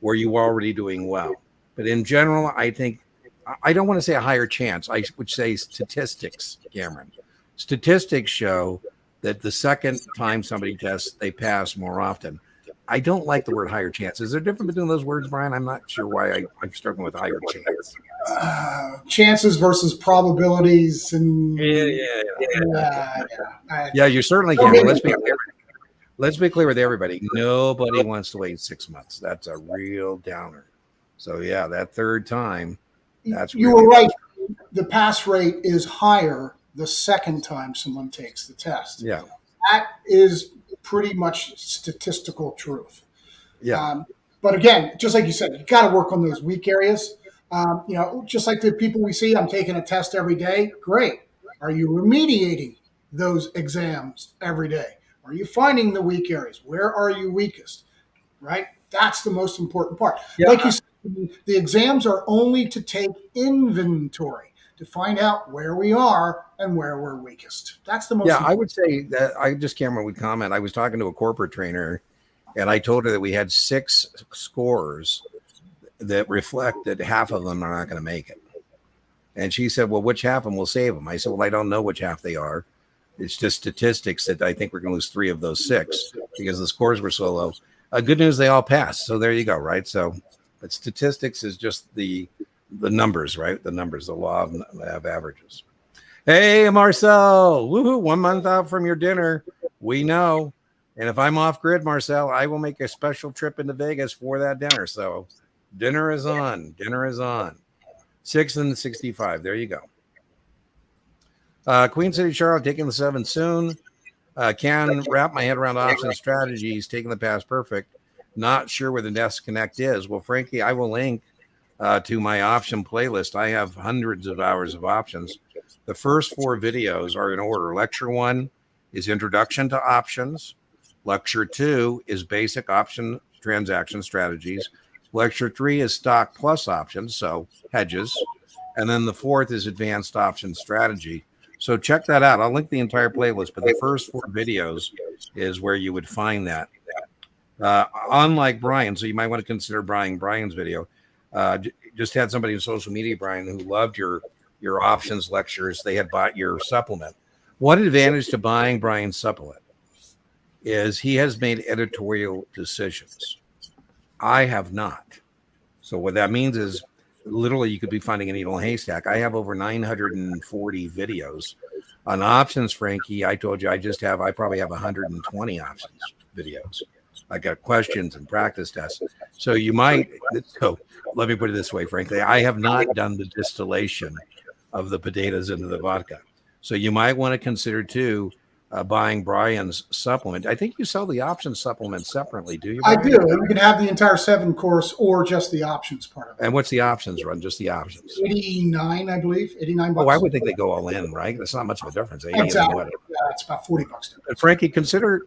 where you were already doing well. But in general, I think, I don't want to say a higher chance. I would say statistics, Cameron. Statistics show that the second time somebody tests, they pass more often. I don't like the word higher chance. Is there a difference between those words, Brian? I'm not sure why I'm struggling with higher chance. Chances versus probabilities. And yeah, you certainly can. Let's be clear with everybody. Nobody wants to wait 6 months. That's a real downer. So yeah, that third time, that's you were right. The pass rate is higher the second time someone takes the test. Yeah, that is pretty much statistical truth. Yeah. But again, just like you said, you got to work on those weak areas. You know, just like the people we see, I'm taking a test every day. Great. Are you remediating those exams every day? Are you finding the weak areas? Where are you weakest? Right? That's the most important part. Yeah. Like you said, the exams are only to take inventory, to find out where we are and where we're weakest. That's the most important. I would say that Cameron would comment. I was talking to a corporate trainer and I told her that we had 6 scores that reflect that half of them are not going to make it. And she said, well, which half of them will save them? I said, well, I don't know which half they are. It's just statistics that I think we're going to lose 3 of those 6 because the scores were so low. Good news, they all passed. So there you go, right? So, but statistics is just the numbers, right? The numbers, the law of averages. Hey, Marcel, woohoo, 1 month out from your dinner. We know. And if I'm off grid, Marcel, I will make a special trip into Vegas for that dinner. So dinner is on. Dinner is on. 6 and 65. There you go. Queen City, Charlotte, taking the 7 soon. Can wrap my head around option strategies, taking the past perfect. Not sure where the Nest Connect is. Well, Frankie, I will link to my option playlist. I have hundreds of hours of options. The first 4 videos are in order. Lecture 1 is Introduction to Options. Lecture 2 is Basic Option Transaction Strategies. Lecture 3 is Stock Plus Options, so hedges. And then the 4th is Advanced Option Strategy. So check that out. I'll link the entire playlist, but the first 4 videos is where you would find that. Unlike Brian, so you might want to consider Brian's video. Just had somebody in social media, Brian, who loved your options lectures. They had bought your supplement. One advantage to buying Brian's supplement is he has made editorial decisions. I have not. So what that means is literally you could be finding a needle in a haystack. I have over 940 videos on options, Frankie. I told you I probably have 120 options videos. I got questions and practice tests. So let me put it this way, frankly, I have not done the distillation of the potatoes into the vodka. So you might want to consider too buying Brian's supplement. I think you sell the options supplement separately, do you, Brian? I do. You can have the entire 7 course or just the options part of it. And what's the options run? Just the options? 89, I believe. 89 bucks. Oh, I would think they go all in, right? That's not much of a difference. Exactly. Yeah, it's about 40 bucks. Frankie, consider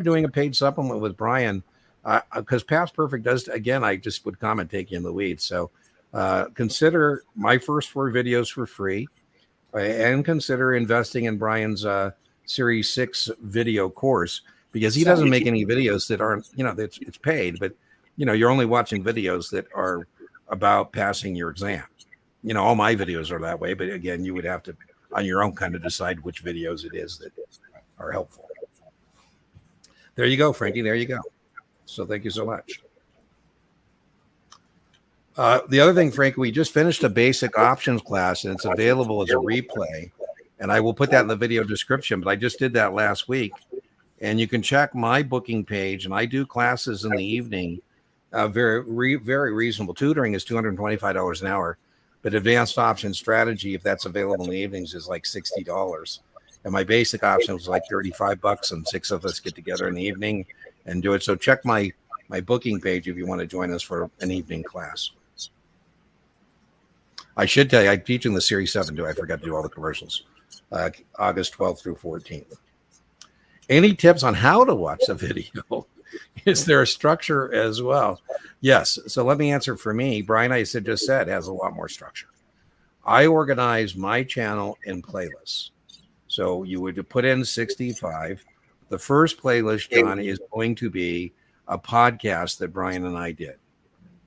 doing a paid supplement with Brian. because Past Perfect does, again, I just would comment, take you in the weeds. So consider my first 4 videos for free, and consider investing in Brian's Series 6 video course, because he doesn't make any videos that aren't, it's paid, but, you're only watching videos that are about passing your exam. All my videos are that way, but again, you would have to, on your own, kind of decide which videos it is that are helpful. There you go, Frankie. There you go. So thank you so much. The other thing, Frankie, we just finished a basic options class, and it's available as a replay. And I will put that in the video description, but I just did that last week. And you can check my booking page, and I do classes in the evening. Very reasonable. Tutoring is $225 an hour, but advanced option strategy, if that's available in the evenings, is like $60. And my basic option was like $35, and 6 of us get together in the evening and do it. So check my booking page if you want to join us for an evening class. I should tell you, I'm teaching the Series 7 too. I forgot to do all the commercials. August 12th through 14th. Any tips on how to watch the video? Is there a structure as well? Yes. So let me answer for me. Brian, I just said, has a lot more structure. I organize my channel in playlists. So you would put in 65. The first playlist, John, is going to be a podcast that Brian and I did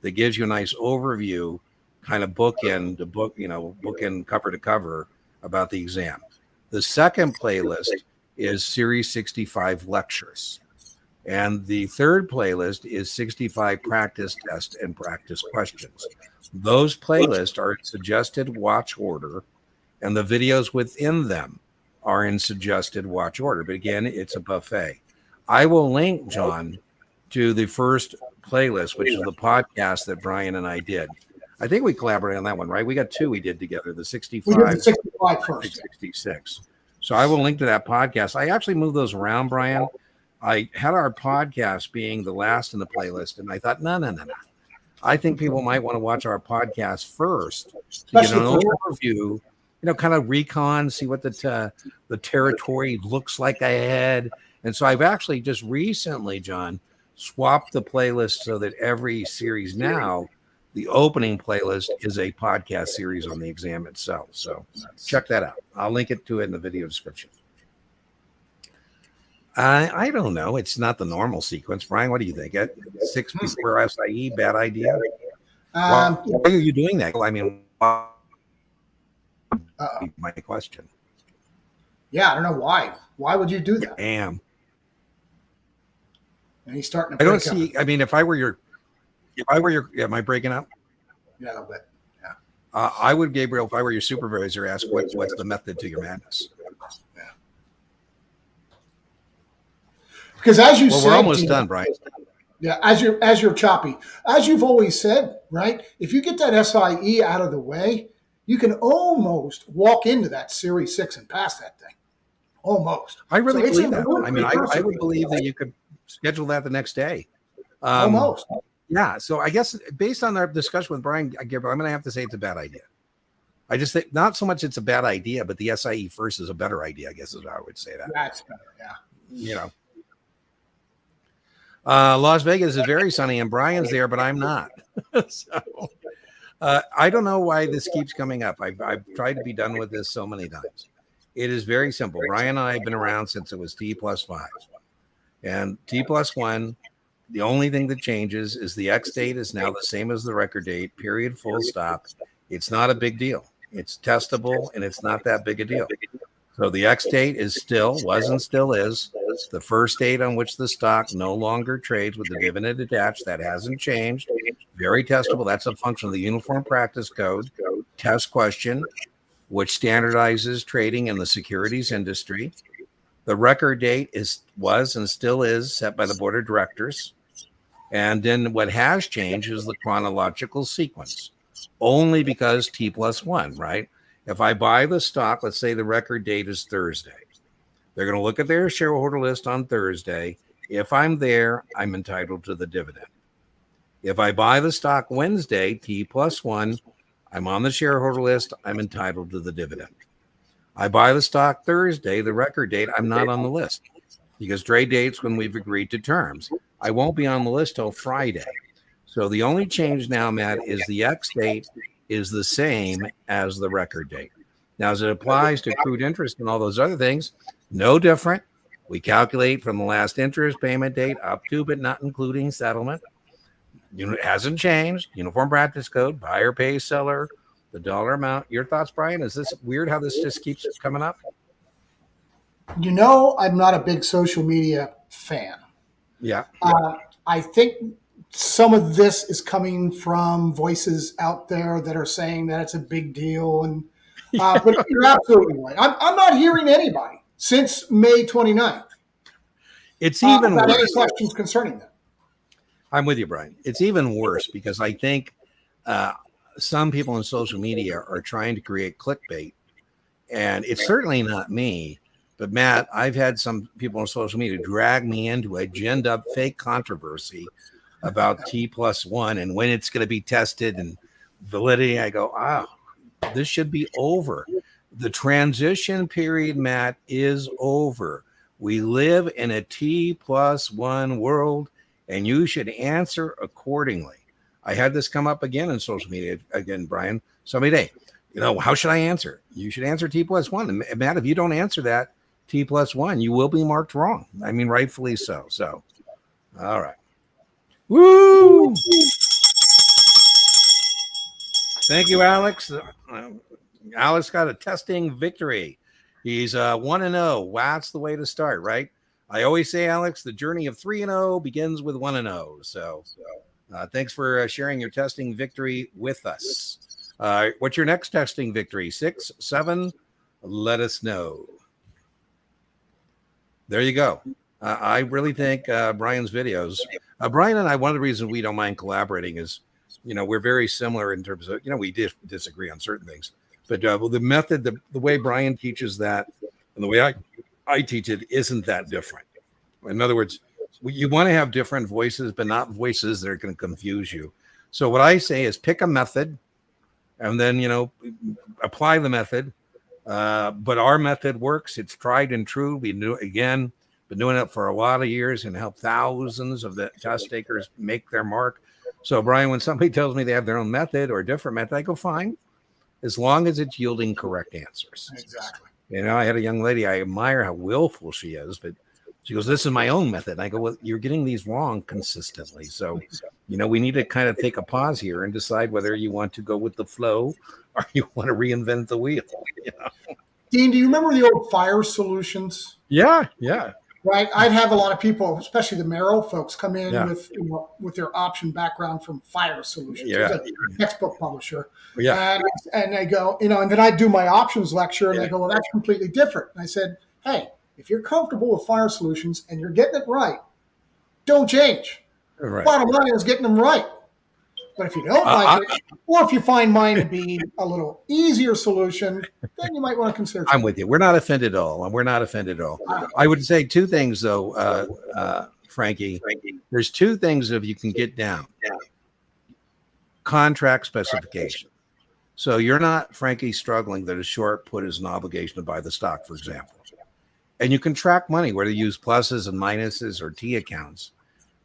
that gives you a nice overview, kind of bookend cover to cover about the exam. The second playlist is Series 65 lectures. And the third playlist is 65 practice tests and practice questions. Those playlists are in suggested watch order, and the videos within them are in suggested watch order. But again, it's a buffet. I will link, John, to the first playlist, which is the podcast that Brian and I did. I think we collaborated on that one, right? We got 2 we did together, the 65, we did the 65 first. 66. So I will link to that podcast. I actually moved those around, Brian. I had our podcast being the last in the playlist, and I thought, no. I think people might want to watch our podcast first to get an overview, kind of recon, see what the territory looks like ahead. And so I've actually just recently, John, swapped the playlist so that every series now, the opening playlist is a podcast series on the exam itself. So check that out. I'll link it to it in the video description. I don't know. It's not the normal sequence. Brian, what do you think? At 6 before SIE, bad idea? Why are you doing that? I mean, my question. Yeah, I don't know why. Why would you do that? And he's starting to. I don't see. I mean, if I were your, am I breaking up? Yeah, a little bit. Yeah. I would, Gabriel, if I were your supervisor, ask what's the method to your madness. Yeah. Because as you said, we're almost done, Brian. Yeah, as you're choppy, as you've always said, right? If you get that SIE out of the way, you can almost walk into that Series 6 and pass that thing. Almost. I really believe that. I mean, I would believe that you could schedule that the next day. Almost. Yeah. So I guess based on our discussion with Brian, Gabriel, I'm going to have to say it's a bad idea. I just think not so much it's a bad idea, but the SIE first is a better idea, I guess is how I would say that. That's better, yeah. Las Vegas is very sunny, and Brian's there, but I'm not. So I don't know why this keeps coming up. I've tried to be done with this so many times. It is very simple. Brian and I have been around since it was T+5. And T+1, the only thing that changes is the X date is now the same as the record date, period, full stop. It's not a big deal. It's testable, and it's not that big a deal. So the X date was and still is the first date on which the stock no longer trades with the dividend attached. That hasn't changed. Very testable. That's a function of the Uniform Practice Code test question, which standardizes trading in the securities industry. The record date was and still is set by the board of directors. And then what has changed is the chronological sequence, only because T+1, right? If I buy the stock, let's say the record date is Thursday. They're going to look at their shareholder list on Thursday. If I'm there, I'm entitled to the dividend. If I buy the stock Wednesday, T+1, I'm on the shareholder list, I'm entitled to the dividend. I buy the stock Thursday, the record date, I'm not on the list because trade dates when we've agreed to terms. I won't be on the list till Friday. So the only change now, Matt, is the X date is the same as the record date. Now, as it applies to accrued interest and all those other things, no different. We calculate from the last interest payment date up to, but not including settlement. It hasn't changed. Uniform practice code, buyer pays seller, the dollar amount. Your thoughts, Brian? Is this weird how this just keeps coming up? I'm not a big social media fan. Yeah. I think some of this is coming from voices out there that are saying that it's a big deal. And but you're absolutely right. I'm not hearing anybody since May 29th. It's even worse. Any worse. questions concerning that? I'm with you, Brian. It's even worse because I think some people on social media are trying to create clickbait. And it's certainly not me. But Matt, I've had some people on social media drag me into a ginned up fake controversy about T+1 and when it's going to be tested and validity. I go, this should be over. The transition period, Matt, is over. We live in a T+1 world, and you should answer accordingly. I had this come up again in social media again, Brian. Somebody, how should I answer? You should answer T+1. And Matt, if you don't answer that T+1, you will be marked wrong. I mean, rightfully so. So, all right. Woo! Thank you, Alex. Alex got a testing victory. He's 1-0. That's the way to start, right? I always say, Alex, the journey of 3-0 begins with 1-0. So thanks for sharing your testing victory with us. What's your next testing victory? 6, 7? Let us know. There you go. I really think Brian's videos. Brian and I, one of the reasons we don't mind collaborating is, we're very similar in terms of, we disagree on certain things. But the method, the way Brian teaches that and the way I teach it isn't that different. In other words, you want to have different voices, but not voices that are going to confuse you. So what I say is pick a method and then, apply the method. But our method works. It's tried and true. We do again, been doing it for a lot of years and helped thousands of the test takers make their mark. So Brian, when somebody tells me they have their own method or a different method, I go, fine, as long as it's yielding correct answers. Exactly. I had a young lady, I admire how willful she is, but she goes, this is my own method. And I go, well, you're getting these wrong consistently. So, we need to kind of take a pause here and decide whether you want to go with the flow or you want to reinvent the wheel. Dean, do you remember the old fire solutions? Yeah. Right. I'd have a lot of people, especially the Merrill folks, come in Yeah. with their option background from Fire Solutions, Yeah. a textbook publisher. Yeah. And they go, and then I do my options lecture, and they go, well, that's completely different. And I said, hey, if you're comfortable with Fire Solutions and you're getting it right, don't change. Right. Bottom line is getting them right. But if you don't like it, or if you find mine to be a little easier solution, then you might want to consider. I'm with you. We're not offended at all. We're not offended at all. I would say two things, though, Frankie. There's two things that you can get down. Contract specification. So you're not, Frankie, struggling that a short put is an obligation to buy the stock, for example. And you can track money, whether you use pluses and minuses or T accounts.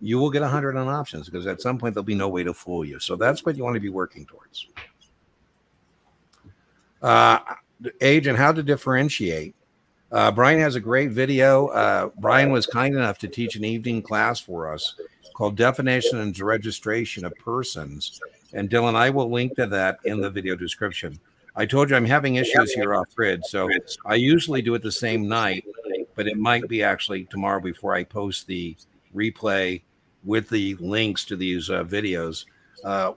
You will get 100 on options because at some point there'll be no way to fool you. So that's what you want to be working towards. Age and how to differentiate. Brian has a great video. Brian was kind enough to teach an evening class for us called Definition and Registration of Persons. And Dylan, I will link to that in the video description. I told you I'm having issues here off grid. So I usually do it the same night, but it might be actually tomorrow before I post the replay with the links to these videos.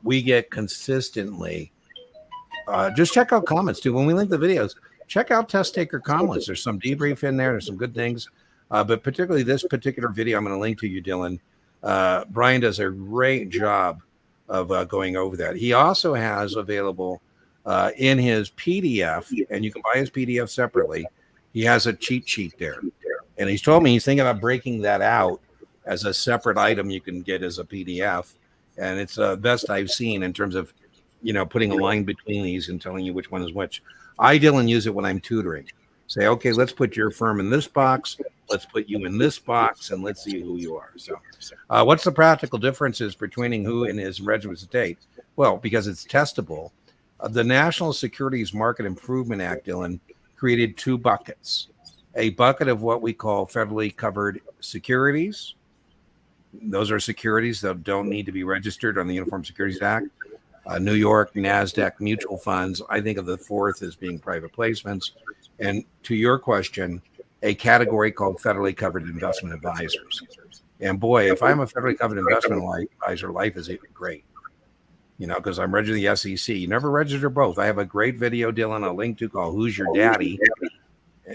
We get consistently, just check out comments too. When we link the videos, check out test taker comments. There's some debrief in there. There's some good things. But particularly this particular video, I'm going to link to you, Dylan. Brian does a great job of going over that. He also has available in his PDF, and you can buy his PDF separately. He has a cheat sheet there. And he's told me he's thinking about breaking that out as a separate item you can get as a PDF. And it's the best I've seen in terms of, putting a line between these and telling you which one is which. I, Dylan, use it when I'm tutoring. Say, okay, let's put your firm in this box. Let's put you in this box, and let's see who you are. So, what's the practical differences between who and his registered estate? Well, because it's testable, the National Securities Market Improvement Act, Dylan, created two buckets. A bucket of what we call federally covered securities. Those are securities that don't need to be registered on the Uniform Securities Act. New York, NASDAQ, mutual funds. I think of the fourth as being private placements. And to your question, a category called federally covered investment advisors. And boy, if I'm a federally covered investment advisor, life is great. Because I'm registered to the SEC. You never register both. I have a great video, Dylan, I'll link to called Who's Your Daddy?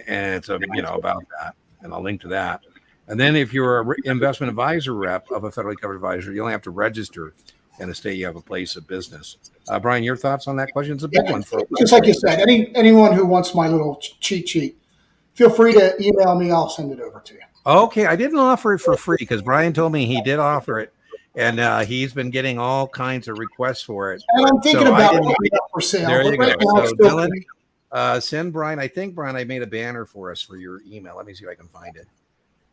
And it's about that. And I'll link to that. And then if you're an investment advisor rep of a federally covered advisor, you only have to register in a state you have a place of business. Brian, your thoughts on that question? It's a big one. Just like you said, anyone who wants my little cheat sheet, feel free to email me. I'll send it over to you. Okay. I didn't offer it for free because Brian told me he did offer it. And he's been getting all kinds of requests for it. And I'm thinking about putting it up for sale. There you go. Now So Dylan, send Brian. I think, Brian, I made a banner for us for your email. Let me see if I can find it.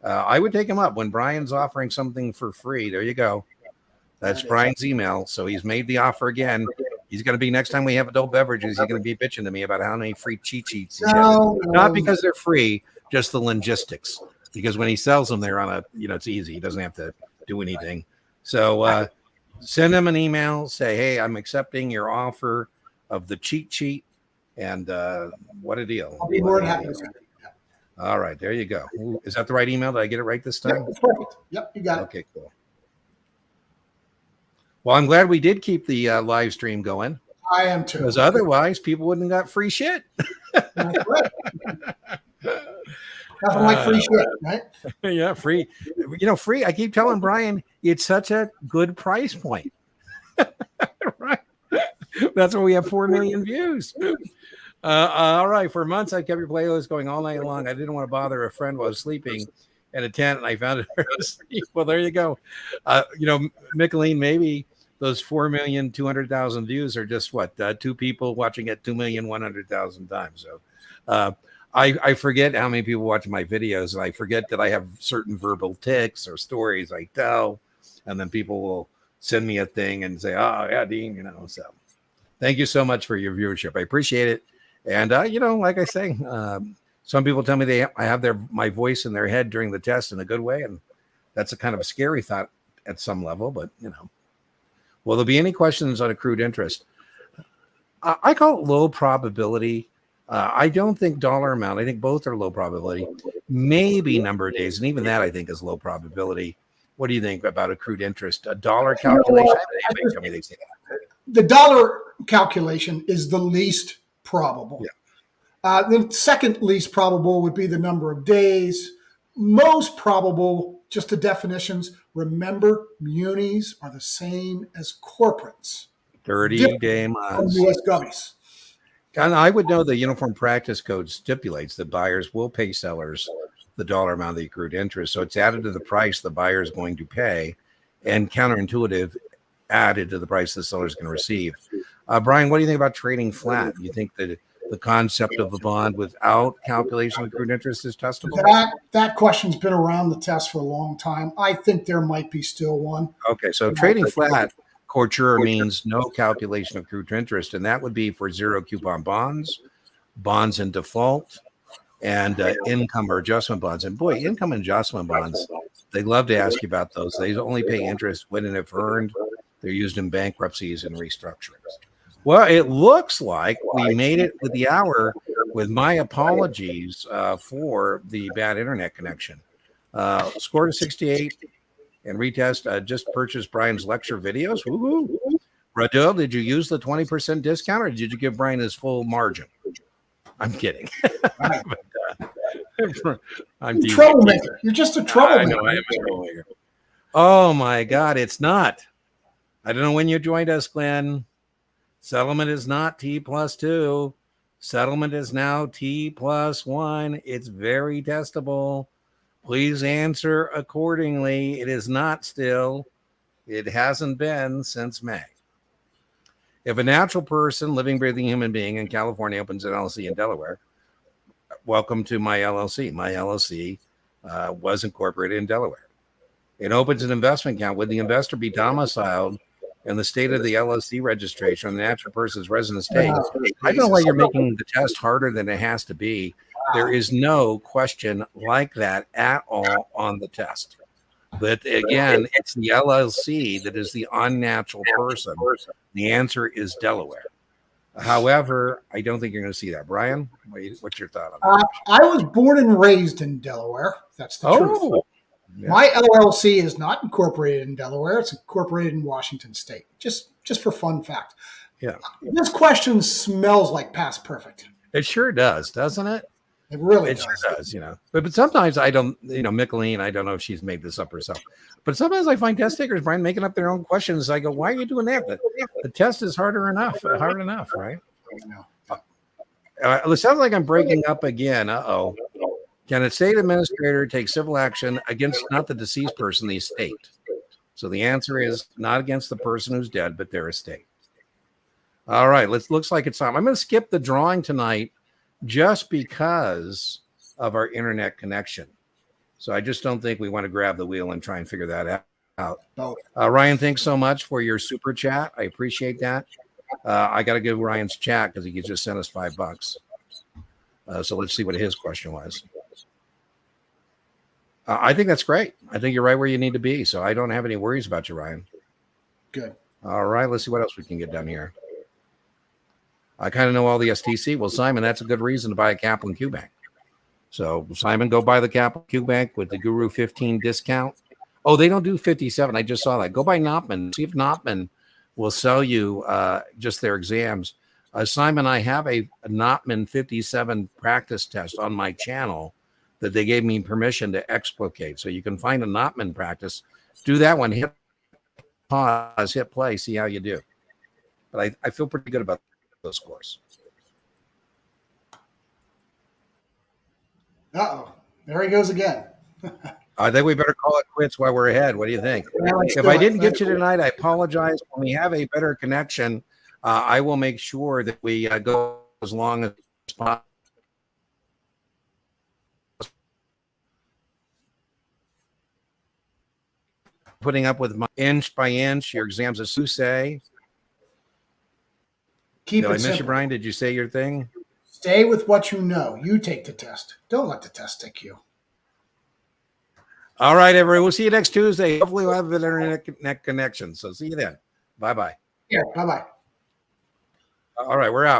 I would take him up when Brian's offering something for free. There you go. That's Brian's email. So he's made the offer again. He's going to be, next time we have adult beverages, he's going to be bitching to me about how many free cheat sheets he has. Not because they're free, just the logistics. Because when he sells them, they're on it's easy. He doesn't have to do anything. So send him an email. Say, hey, I'm accepting your offer of the cheat sheet. And what a deal. I'll be more than happy. All right. There you go. Is that the right email? Did I get it right this time? Yep, that's perfect. Yep, you got it. Okay, cool. Well, I'm glad we did keep the live stream going. I am too. Because otherwise, people wouldn't have got free shit. That's right. Nothing like free shit, right? Yeah, free. Free. I keep telling Brian, it's such a good price point. Right. That's why we have 4 million views. All right. For months, I kept your playlist going all night long. I didn't want to bother a friend while I was sleeping in a tent, and I found it. Well, there you go. Micheline, maybe those 4,200,000 views are just what, 2 people watching it 2,100,000 times. So I forget how many people watch my videos, and I forget that I have certain verbal tics or stories I tell, and then people will send me a thing and say, oh, yeah, Dean, so thank you so much for your viewership. I appreciate it. And, like I say, some people tell me I have my voice in their head during the test in a good way, and that's a kind of a scary thought at some level, but, Will there be any questions on accrued interest? I call it low probability. I don't think dollar amount. I think both are low probability. Maybe number of days, and even that I think is low probability. What do you think about accrued interest? A dollar calculation? Tell me they say that. The dollar calculation is the least probable. Yeah. The second least probable would be the number of days. Most probable, just the definitions. Remember, munis are the same as corporates. 30-day months. U.S. govies. And I would know the Uniform Practice Code stipulates that buyers will pay sellers the dollar amount of the accrued interest. So it's added to the price the buyer is going to pay, and counterintuitive, added to the price the seller is going to receive. Brian, what do you think about trading flat? Do you think that the concept of a bond without calculation of accrued interest is testable? That question's been around the test for a long time. I think there might be still one. Okay, so trading flat, couture, means no calculation of accrued interest, and that would be for zero coupon bonds, bonds in default, and income or adjustment bonds. And boy, income and adjustment bonds, they love to ask you about those. They only pay interest when and if earned. They're used in bankruptcies and restructurings. Well, it looks like we made it with the hour, with my apologies for the bad internet connection. Score to 68 and retest. Just purchased Brian's lecture videos. Woo-hoo. Radul, did you use the 20% discount, or did you give Brian his full margin? I'm kidding. I'm troublemaker. You're just a troublemaker. I know I am a troublemaker. Oh my God, it's not. I don't know when you joined us, Glenn. Settlement is not T+2. Settlement is now T+1. It's very testable. Please answer accordingly. It is not still. It hasn't been since May. If a natural person, living, breathing human being in California opens an LLC in Delaware, welcome to my LLC. My LLC was incorporated in Delaware. It opens an investment account. Would the investor be domiciled in the state of the LLC registration on the natural person's resident state? I don't know why you're making the test harder than it has to be. There is no question like that at all on the test. But again, it's the LLC that is the unnatural person. The answer is Delaware. However, I don't think you're going to see that. Brian, what's your thought on that? I was born and raised in Delaware. That's the truth. Yeah. My LLC is not incorporated in Delaware. It's incorporated in Washington State. Just for fun fact. Yeah. This question smells like past perfect. It sure does, doesn't it? It really does. Sure does, you know. But sometimes I don't, you know, Michelene, I don't know if she's made this up herself. But sometimes I find test takers, Brian, making up their own questions. I go, why are you doing that? The test is hard enough, right? It sounds like I'm breaking up again. Uh-oh. Can a state administrator take civil action against not the deceased person, the estate? So the answer is not against the person who's dead, but their estate. All right, looks like it's time. I'm going to skip the drawing tonight just because of our internet connection. So I just don't think we want to grab the wheel and try and figure that out. Ryan, thanks so much for your super chat. I appreciate that. I got to give Ryan's chat because he just sent us $5. So let's see what his question was. I think that's great. I think you're right where you need to be. So I don't have any worries about you, Ryan. Good. All right. Let's see what else we can get done here. I kind of know all the STC. Well, Simon, that's a good reason to buy a Kaplan Q Bank. So Simon, go buy the Kaplan Q Bank with the Guru 15 discount. Oh, they don't do 57. I just saw that. Go buy Knopman. See if Knopman will sell you just their exams. Simon, I have a Knopman 57 practice test on my channel that they gave me permission to explicate. So you can find a Knopman practice. Do that one. Hit pause, hit play, see how you do. But I feel pretty good about those scores. Uh-oh. There he goes again. I think we better call it quits while we're ahead. What do you think? If I didn't get you tonight, I apologize. When we have a better connection, I will make sure that we go as long as possible. Putting up with my inch by inch, your exams, as Sue say. Keep Did it I miss simple. you, Brian? Did you say your thing? Stay with what you know. You take the test. Don't let the test take you. All right, everyone. We'll see you next Tuesday. Hopefully we'll have an internet connection. So see you then. Bye-bye. Yeah, bye-bye. All right, we're out.